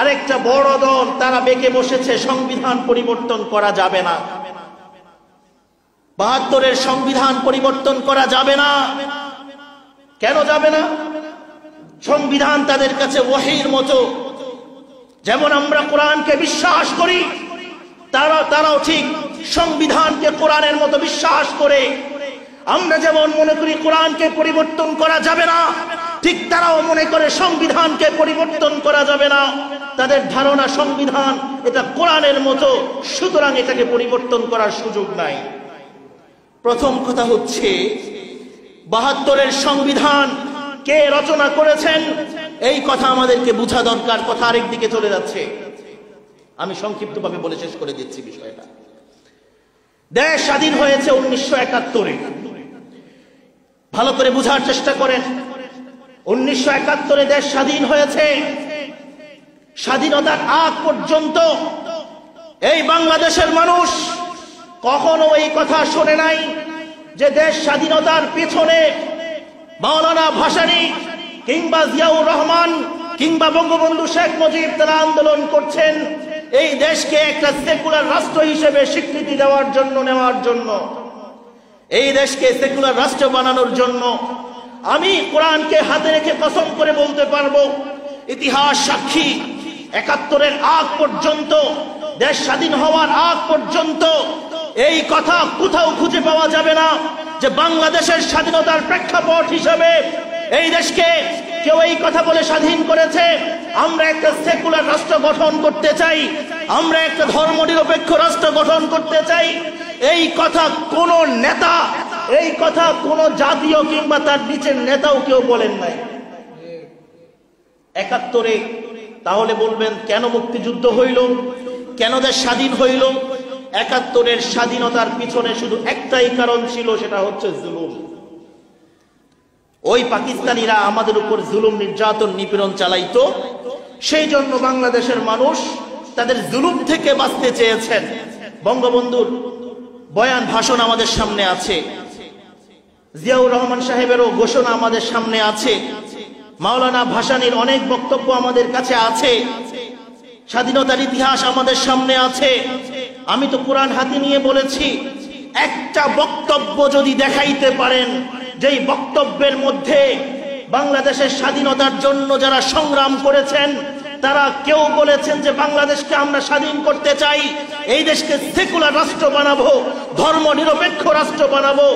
আরেকটা বড় দল তারা বেঁকে বসেছে সংবিধান পরিবর্তন করা যাবে না, ৭২-এর সংবিধান পরিবর্তন করা যাবে না। কেন যাবে না? সংবিধান তাদের কাছে ওহীর মতো। যেমন আমরা কোরআনকে বিশ্বাস করি, তারাও ঠিক সংবিধানকে কোরআনের মতো বিশ্বাস করে। আমরা যেমন মনে করি কোরআনকে পরিবর্তন করা যাবে না, ঠিক তারাও মনে করে সংবিধানকে পরিবর্তন করা যাবে না। তাদের ধারণা সংবিধান এটা কোরআনের মতো, সুতরাং এটাকে পরিবর্তন করার সুযোগ নাই। প্রথম কথা হচ্ছে ৭২-এর সংবিধান কে রচনা করেছেন এই কথা আমাদেরকে বোঝা দরকার। কথা আরেক দিকে চলে যাচ্ছে, আমি সংক্ষিপ্তভাবে বলে শেষ করে দিচ্ছি বিষয়টা। দেশ স্বাধীন হয়েছে 1971-এ, ভালো করে বোঝার চেষ্টা করেন। 1971-এ দেশ স্বাধীন হয়েছে। স্বাধীনতার আগ পর্যন্ত এই বাংলাদেশের মানুষ কখনো এই কথা শোনে নাই যে দেশ স্বাধীনতার পেছনে মাওলানা ভাসানী কিংবা জিয়াউর রহমান কিংবা বঙ্গবন্ধু শেখ মুজিব তারা আন্দোলন করছেন এই দেশকে একটা সেকুলার রাষ্ট্র হিসেবে স্বীকৃতি দেওয়ার জন্য, নেওয়ার জন্য, এই দেশকে সেকুলার রাষ্ট্র বানানোর জন্য। আমি কোরআনকে হাতে রেখে কসম করে বলতে পারবো, ইতিহাস সাক্ষী ৭১-এর আগ পর্যন্ত, দেশ স্বাধীন হওয়ার আগ পর্যন্ত এই কথা কোথাও খুঁজে পাওয়া যাবে না যে বাংলাদেশের স্বাধীনতার প্রেক্ষাপট হিসেবে এই দেশকে কেউ এই কথা বলে স্বাধীন করেছে আমরা একটা সেকুলার রাষ্ট্র গঠন করতে চাই, আমরা একটা ধর্মনিরপেক্ষ রাষ্ট্র গঠন করতে চাই। এই কথা কোন নেতা, এই কথা কোন জাতীয় কিংবা তার নিচের নেতাও কেউ বলেন নাই ৭১-এ। তাহলে বলবেন কেন মুক্তিযুদ্ধ হইল, কেন দেশ স্বাধীন হইল? ৭১-এর স্বাধীনতার পিছনে শুধু একটাই কারণ ছিল, সেটা হচ্ছে জুলুম। ওই পাকিস্তানিরা আমাদের উপর জুলুম, নির্যাতন, নিপীড়ন চালাইতো। সেই জন্য বাংলাদেশের মানুষ তাদের জুলুম থেকে বাঁচতে চেয়েছেন। বঙ্গবন্ধুর বয়ান, ভাষণ আমাদের সামনে আছে, জিয়াউর রহমান সাহেবেরও ঘোষণা আমাদের সামনে আছে, মাওলানা ভাসানীর অনেক বক্তব্য আমাদের কাছে আছে, স্বাধীনতার ইতিহাস আমাদের সামনে আছে। আমি তো কোরআন হাতে নিয়ে বলেছি, একটা বক্তব্য যদি দেখাইতে পারেন যেই বক্তব্যের মধ্যে বাংলাদেশের স্বাধীনতার জন্য যারা সংগ্রাম করেছেন তারা কেউ বলেছেন যে বাংলাদেশকে আমরা স্বাধীন করতে চাই, এই দেশকে সেকুলার রাষ্ট্র বানাবো, ধর্ম নিরপেক্ষ রাষ্ট্র বানাবো।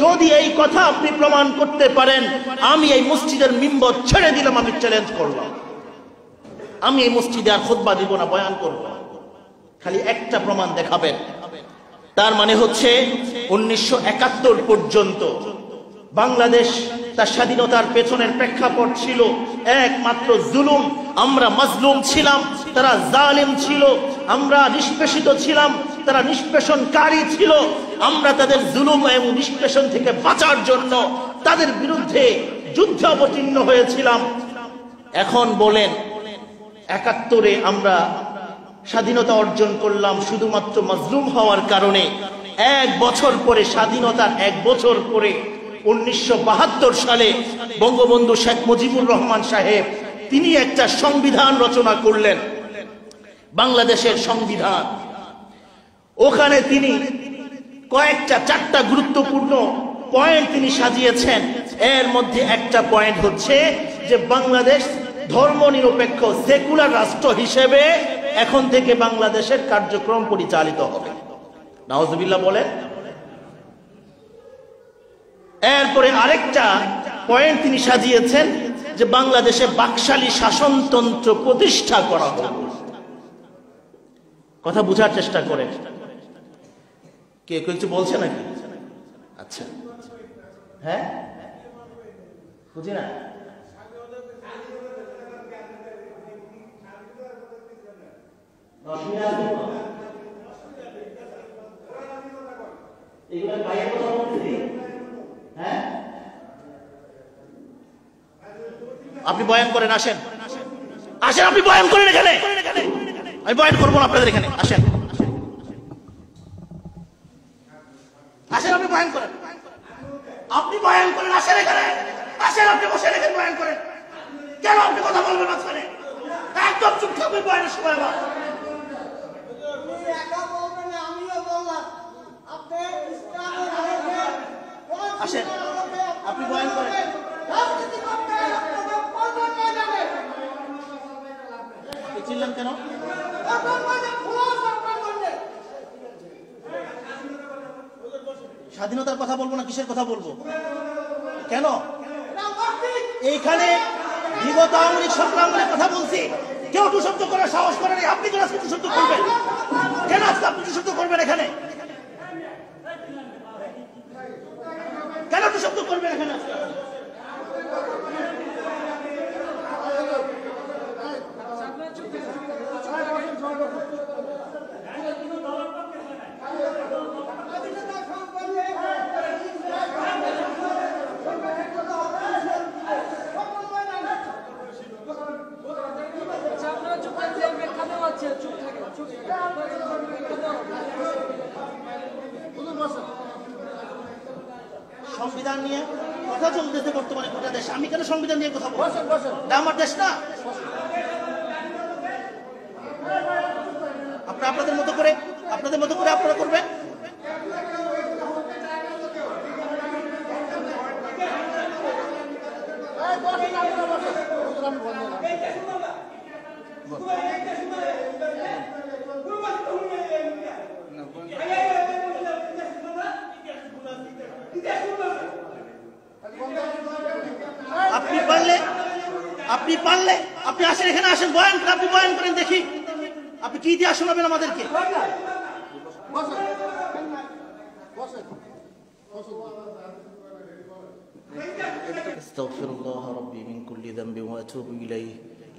যদি এই কথা আপনি প্রমাণ করতে পারেন, আমি এই মসজিদের মিম্বর ছেড়ে দিলাম, আমি চ্যালেঞ্জ করলাম, আমি এই মসজিদে আর খুতবা দিব না, বয়ান করব না। খালি একটা প্রমাণ দেখাবেন। তার মানে হচ্ছে 1971 পর্যন্ত বাংলাদেশ তার স্বাধীনতার পেছনের প্রেক্ষাপট ছিল একমাত্র জুলুম। আমরা মাজলুম ছিলাম, তারা জালিম ছিল। আমরা নিষ্পেষিত ছিলাম, তারা নিষ্পেষণকারী ছিল। আমরা তাদের জুলুম এবং নিষ্পেষণ থেকে বাঁচার জন্য তাদের বিরুদ্ধে যুদ্ধে অবতীর্ণ হয়েছিলাম। এখন বলেন 71-এ আমরা স্বাধীনতা অর্জন করলাম শুধুমাত্র মাজলুম হওয়ার কারণে। এক বছর পরে, স্বাধীনতার এক বছর পরে 1972 সালে বঙ্গবন্ধু শেখ মুজিবুর রহমান সাহেব তিনি একটা সংবিধান রচনা করলেন, বাংলাদেশের সংবিধান। ওখানে তিনি কয়েকটা 4টা গুরুত্বপূর্ণ পয়েন্ট তিনি সাজিয়েছেন। এর মধ্যে একটা পয়েন্ট হচ্ছে যে বাংলাদেশ ধর্মনিরপেক্ষ সেকুলার রাষ্ট্র হিসেবে এখন থেকে বাংলাদেশের কার্যক্রম পরিচালিত হবে। নাউজুবিল্লাহ বলেন। এরপরে আরেকটা পয়েন্ট তিনি সাজিয়েছেন যে বাংলাদেশে বাকশালী শাসনতন্ত্র প্রতিষ্ঠা করা হবে। কথা বুঝার চেষ্টা করেন। কে কিছু বলছে নাকি? আচ্ছা, হ্যাঁ, বুঝি না। আপনি বয়ান করেন, আসেন আসেন, আপনি বয়ান করেন এখানে। আমি বয়ান করবো না আপনাদের এখানে, আসেন আসেন, আপনি বয়ান করেন, আপনি বয়ান করেন, আসেন এখানে, আসেন, আপনি বসেন এখানে বয়ান করেন। কেন আপনি কথা বলবেন মাঝখানে? একদম চুপ থাকবেন বয়ানের সময়। আমার আসেন, আপনি বয়ান করেন। চিনলেন কেন? স্বাধীনতার কথা বলবো না, কিসের কথা বলবো? কেন? এইখানে বিগত আওয়ামী লীগ সংগ্রামের কথা বলছি, কেউ টু শব্দ করার সাহস করেন। আপনি কেন আজকে টু শব্দ করবেন? কেন আজকে আপনি টু শব্দ করবেন এখানে? কেন টু শব্দ করবেন এখানে? সংবিধান নিয়ে কথা চলতেছে বর্তমানে গোটা দেশ। আমি কেন সংবিধান নিয়ে কথা বলবো? এটা আমার দেশ না। আপনারা আপনাদের মতো করে আপনারা করবেন। আপনি পারলে আপনি আসেন এখানে, আসেন বয়ান করেন, আপনি বয়ান করেন দেখি আপনি কি ইতিহাস শোনাবেন আমাদেরকে। আস্তাগফিরুল্লাহ রাব্বি মিন কুল্লি যামবি ওয়া আতুবু ইলাইহি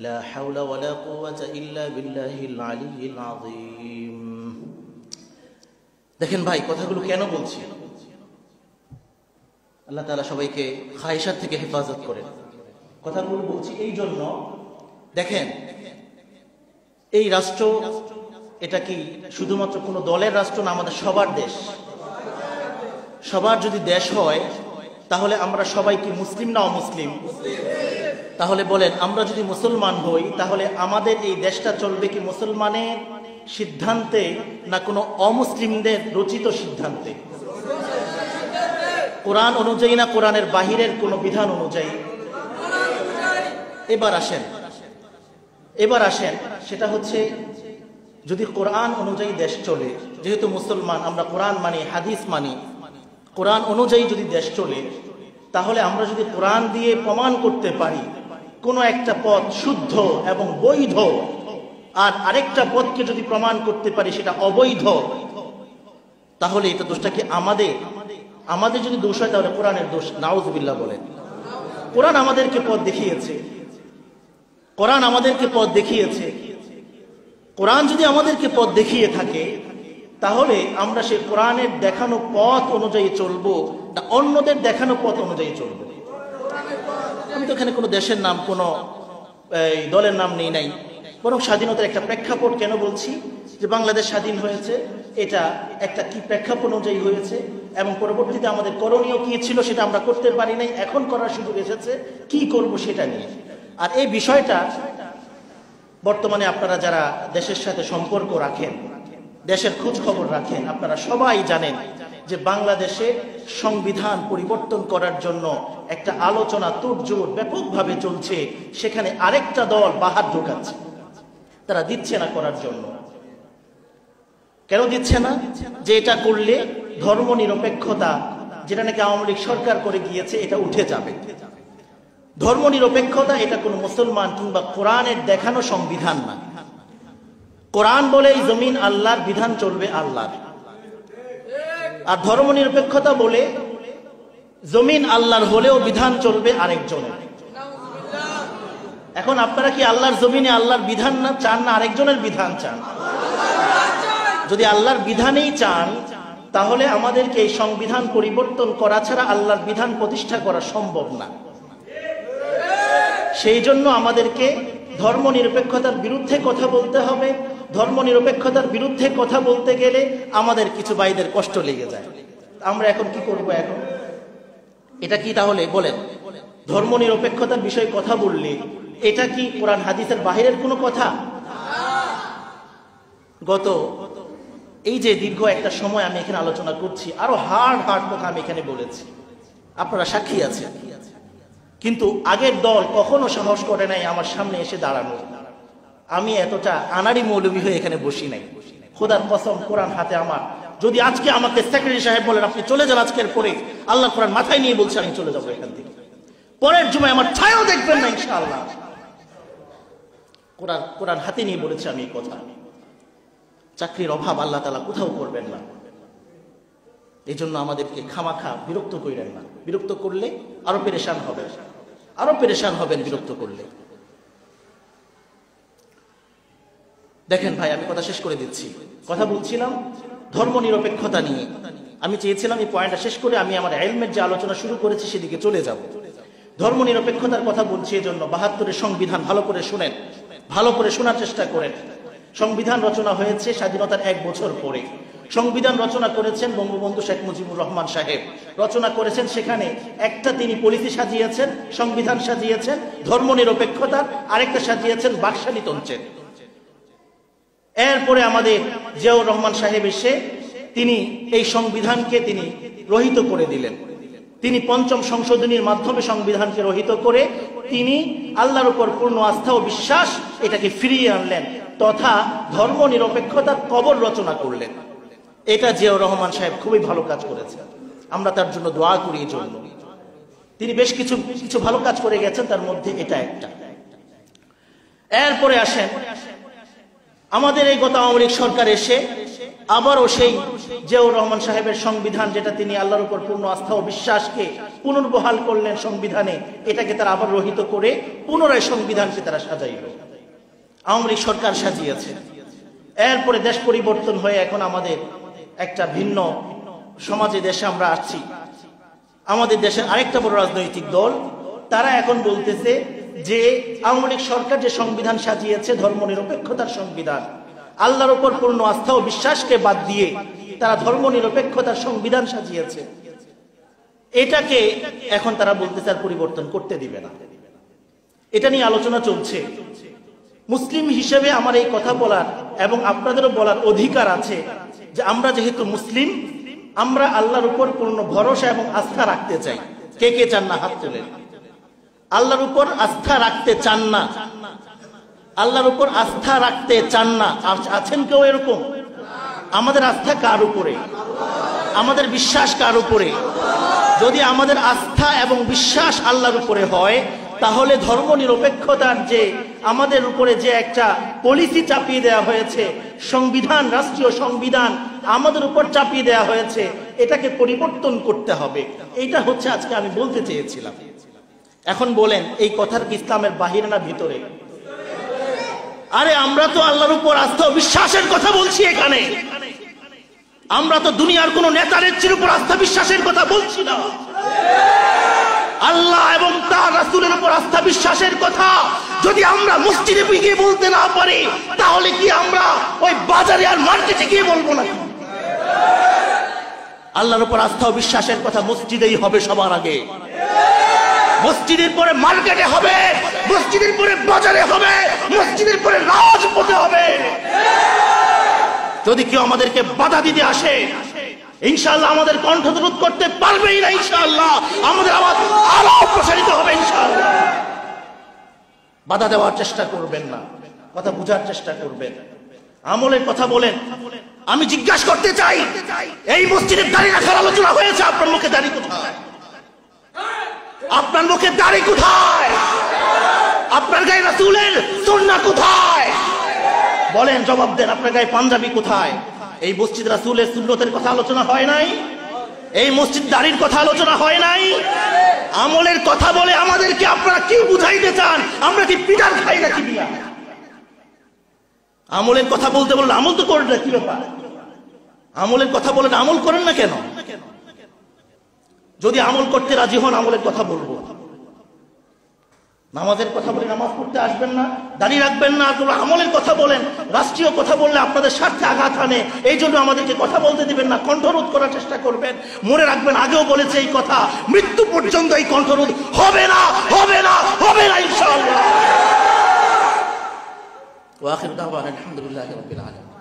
লা হাওলা ওয়া লা কুওয়াতা ইল্লা বিল্লাহিল আলিয়্যিল আযীম। দেখেন ভাই, কথাগুলো কেন বলছি? আল্লাহ তাআলা সবাইকে খায়েশাত থেকে হেফাজত করেন। কথাগুলো বলছি এই জন্য, দেখেন এই রাষ্ট্র এটা কি শুধুমাত্র কোনো দলের রাষ্ট্র না, আমাদের সবার দেশ। সবার যদি দেশ হয় তাহলে আমরা সবাই কি মুসলিম না অমুসলিম? তাহলে বলেন, আমরা যদি মুসলমান হই তাহলে আমাদের এই দেশটা চলবে কি মুসলমানের সিদ্ধান্তে না কোনো অমুসলিমদের রচিত সিদ্ধান্তে? কোরআন অনুযায়ী না কোরআনের বাহিরের কোনো বিধান অনুযায়ী? এবার আসেন সেটা হচ্ছে, যদি কোরআন অনুযায়ী দেশ চলে, যেহেতু মুসলমান আমরা কোরআন মানি, হাদিস মানি, কোরআন অনুযায়ী যদি দেশ চলে, তাহলে আমরা যদি কোরআন দিয়ে প্রমাণ করতে পারি কোনো একটা পথ শুদ্ধ এবং বৈধ, আর আরেকটা পথকে যদি প্রমাণ করতে পারি সেটা অবৈধ, তাহলে এটা দোষটা কি আমাদের যদি দোষ হয় তাহলে কোরআনের দোষ। নাউজুবিল্লাহ বলেন। কোরআন আমাদেরকে পথ দেখিয়েছে, কোরআন যদি আমাদেরকে পথ দেখিয়ে থাকে, তাহলে আমরা সেই কোরআনের দেখানো পথ অনুযায়ী চলবো না অন্যদের দেখানো পথ অনুযায়ী চলবো? আমি তো এখানে কোনো দেশের নাম, কোনো দলের নাম নেই নাই, বরং স্বাধীনতার একটা প্রেক্ষাপট কেন বলছি, যে বাংলাদেশ স্বাধীন হয়েছে, এটা একটা কি প্রেক্ষাপট অনুযায়ী হয়েছে, এবং পরবর্তীতে আমাদের করণীয় কি ছিল সেটা আমরা করতে পারি নাই, এখন করার সুযোগ এসেছে, কি করব সেটা নিয়ে। আর এই বিষয়টা বর্তমানে আপনারা যারা দেশের সাথে সম্পর্ক রাখেন, দেশের খোঁজ খবর রাখেন, আপনারা সবাই জানেন যে বাংলাদেশে সংবিধান পরিবর্তন করার জন্য একটা আলোচনা তোড়জোড় ব্যাপকভাবে চলছে। সেখানে আরেকটা দল বাহাত ঢোকাচ্ছে, তারা দিচ্ছে না করার জন্য। কেন দিচ্ছে না? যে এটা করলে ধর্মনিরপেক্ষতা, যেটা নাকি আওয়ামী লীগ সরকার করে গিয়েছে, এটা উঠে যাবে। ধর্মনিরপেক্ষতা এটা কোনো মুসলমান কিংবা কোরআনের দেখানো সংবিধান না। কোরআন বলে এই জমিন আল্লাহর, বিধান চলবে আল্লাহর। আর ধর্মনিরপেক্ষতা বলে জমিন আল্লাহর হলেও বিধান চলবে আরেকজনের। এখন আপনারা কি আল্লাহর জমিনে আল্লাহর বিধান না চান, না আরেকজনের বিধান চান? যদি আল্লাহর বিধানেই চান, তাহলে আমাদেরকে এই সংবিধান পরিবর্তন করা ছাড়া আল্লাহর বিধান প্রতিষ্ঠা করা সম্ভব না। সেই জন্য আমাদেরকে ধর্মনিরপেক্ষতার বিরুদ্ধে কথা বলতে হবে। ধর্মনিরপেক্ষতার বিরুদ্ধে কথা বলতে গেলে আমাদের কিছু ভাইদের কষ্ট লেগে যায়। আমরা এখন কি করব? এখন এটা কি তাহলে বলেন, ধর্মনিরপেক্ষতার বিষয়ে কথা বললে এটা কি কোরআন হাদিসের বাহিরের কোনো কথা? গত এই যে দীর্ঘ একটা সময় আমি এখানে আলোচনা করছি, আরো হার্ড কথা আমি এখানে বলেছি, আপনারা সাক্ষী আছেন। কিন্তু আগের দল কখনো সাহস করে নাই আমার সামনে এসে দাঁড়ানো। আমি এতটা আনাড়ি মৌলবী হয়ে এখানে বসি নাই, খোদার কসম, কোরআন হাতে আমার। যদি আজকে আমাকে সেক্রেটারি সাহেব বলেন আপনি চলে যান আজকের পরে, আল্লাহ কোরআন মাথায় নিয়ে বলছে আমি চলে যাবো এখান থেকে, পরের জুমায় আমার ছায়াও দেখবেন না ইনশাআল্লাহ। কোরআন হাতে নিয়ে বলেছে আমি এই কথা। চাকরির অভাব আল্লাহ তাআলা কোথাও করবেন না। এই জন্য আমাদেরকে খামাখা বিরক্ত করেন না। বিরক্ত করলে আরো পেরেশান হবেন বিরক্ত করলে। দেখেন ভাই, আমি কথা শেষ করে দিচ্ছি। কথা বলছিলাম ধর্মনিরপেক্ষতা নিয়ে। আমি চেয়েছিলাম এই পয়েন্টটা শেষ করে আমি আমার ইলমের যে আলোচনা শুরু করেছি সেদিকে চলে যাব। ধর্মনিরপেক্ষতার কথা বলছি এজন্য ৭২-এর সংবিধান ভালো করে শুনেন, ভালো করে শোনার চেষ্টা করেন। সংবিধান রচনা হয়েছে স্বাধীনতার ১ বছর পরে। সংবিধান রচনা করেছেন বঙ্গবন্ধু শেখ মুজিবুর রহমান সাহেব। রচনা করেছেন, সেখানে একটা তিনি পলিসি সাজিয়েছেন, সংবিধান সাজিয়েছেন ধর্মনিরপেক্ষতার, আরেকটা সাজিয়েছেন বাকশালীতন্ত্রের। এরপরে আমাদের জিয়াউর রহমান সাহেব এসে তিনি এই সংবিধানকে তিনি রহিত করে দিলেন। তিনি পঞ্চম সংশোধনীর মাধ্যমে সংবিধানকে রহিত করে তিনি আল্লাহর উপর পূর্ণ আস্থা ও বিশ্বাস এটাকে ফিরিয়ে আনলেন, তথা ধর্মনিরপেক্ষতার কবর রচনা করলেন। এটা জিয়াউর রহমান সাহেব খুবই ভালো কাজ করেছেন, আমরা তার জন্য দোয়া করি। এই জন্য তিনি বেশ কিছু ভালো কাজ করে গেছেন, তার মধ্যে এটা একটা। এরপরে আসেন আমাদের এই গত আওয়ামী লীগ সরকার এসে আবারও সেই জিয়াউর রহমান সাহেবের সংবিধান, যেটা তিনি আল্লাহর উপর পূর্ণ আস্থা ও বিশ্বাসকে পুনর্বহাল করলেন সংবিধানে, এটাকে তারা আবার রহিত করে পুনরায় সংবিধানকে তারা সাজাইল। আওয়ামী লীগ সরকার সাজিয়েছে। এরপরে দেশ পরিবর্তন হয়ে এখন আমাদের একটা ভিন্ন সমাজে দেশে আমরা আসছি। আমাদের দেশের আরেকটা বড় রাজনৈতিক দল, তারা এখন বলতেছে যে আওয়ামী লীগ সরকার যে সংবিধান সাজিয়েছে ধর্মনিরপেক্ষতার সংবিধান, আল্লাহর উপর পূর্ণ আস্থা ও বিশ্বাসকে বাদ দিয়ে তারা ধর্মনিরপেক্ষতার সংবিধান সাজিয়েছে, এটাকে এখন তারা বলতেছে আর পরিবর্তন করতে দিবে না। এটা নিয়ে আলোচনা চলছে। মুসলিম হিসেবে আমার এই কথা বলার এবং আপনাদেরও বলার অধিকার আছে যে আমরা যেহেতু মুসলিম, আমরা আল্লাহর উপর পূর্ণ ভরসা এবং আস্থা রাখতে চাই। কে কে চান না হাত তোলেন। আল্লাহর উপর আস্থা রাখতে চান না, আল্লাহর উপর আস্থা রাখতে চান না। আছেন কেউ এরকম? আমাদের আস্থা কার উপরে? আমাদের বিশ্বাস কার উপরে? যদি আমাদের আস্থা এবং বিশ্বাস আল্লাহর উপরে হয়, তাহলে ধর্মনিরপেক্ষতার যে আমাদের উপরে যে একটা পলিসি চাপিয়ে দেওয়া হয়েছে, সংবিধান, রাষ্ট্রীয় সংবিধান আমাদের উপর চাপিয়ে দেওয়া হয়েছে, এটাকে পরিবর্তন করতে হবে। এইটা হচ্ছে আজকে আমি বলতে চেয়েছিলাম। এখন বলেন, এই কথার কি ইসলামের বাহিরে না ভিতরে? আরে আমরা তো আল্লাহর উপর আস্থা ও বিশ্বাসের কথা বলছি এখানে। আমরা তো দুনিয়ার কোন নেতা নেত্রীর উপর আস্থা বিশ্বাসের কথা বলছি না। আল্লাহ এবং তার রাসূলের উপর আস্থা বিশ্বাসের কথা যদি আমরা মসজিদে গিয়ে বলতে না পারি, তাহলে কি আমরা ওই বাজারে আর মার্কেটে গিয়ে বলবো না? আল্লাহর উপর আস্থা ও বিশ্বাসের কথা মসজিদেই হবে সবার আগে। মসজিদের পরে মার্কেটে হবে, মসজিদের পরে বাজারে হবে, মসজিদের পরে রাজপথে হবে। যদি কেউ আমাদেরকে বাধা দিতে আসে, ইনশাআল্লাহ আমাদের কণ্ঠরোধ করতে পারবেই না। ইনশাআল্লাহ আমাদের আওয়াজ আরো প্রসারিত হবে। ইনশাআল্লাহ বাধা দেওয়ার চেষ্টা করবেন না, কথা বুঝার চেষ্টা করবেন, আমলের কথা বলেন। আমি জিজ্ঞাসা করতে চাই, এই মসজিদের দাঁড়িয়ে রাখার আলোচনা হয়েছে, আপনার মুখে দাঁড়িয়ে কোথায়? আপনার মুখে দাড়ি কোথায়? আপনার গায়ে রাসূলের সুন্নাহ কোথায়? বলেন, জবাব দেন। আপনার গায়ে পাঞ্জাবি কোথায়? এই মসজিদ রাসূলের সুন্নতের কথা আলোচনা হয় নাই? এই মসজিদ দাড়ির কথা আলোচনা হয় নাই? আমলের কথা বলে আমাদেরকে আপনারা কি বুঝাইতে চান? আমরা কি পিটার খাই নাকি? বিয়া আমলের কথা বলতে বললে আমল তো করেন না, কি ব্যাপার? আমলের কথা বলেন, আমল করেন না কেন? যদি আমল করতে রাজি হন, আমলের কথা বলবো। নামাজের কথা বলে নামাজ পড়তে আসবেন না, দাঁড়িয়ে রাখবেন না, তোমরা আমলের কথা বলেন। রাষ্ট্রীয় কথা বললে আপনাদের স্বার্থে আঘাত আনে, এই জন্য আমাদেরকে কথা বলতে দিবেন না, কণ্ঠরোধ করার চেষ্টা করবেন। মনে রাখবেন, আগেও বলেছে এই কথা, মৃত্যু পর্যন্ত এই কণ্ঠরোধ হবে না, হবে না, হবে না ইনশাআল্লাহ। ওয়া আখিরু দাওয়ানা আলহামদুলিল্লাহি রাব্বিল আলামিন।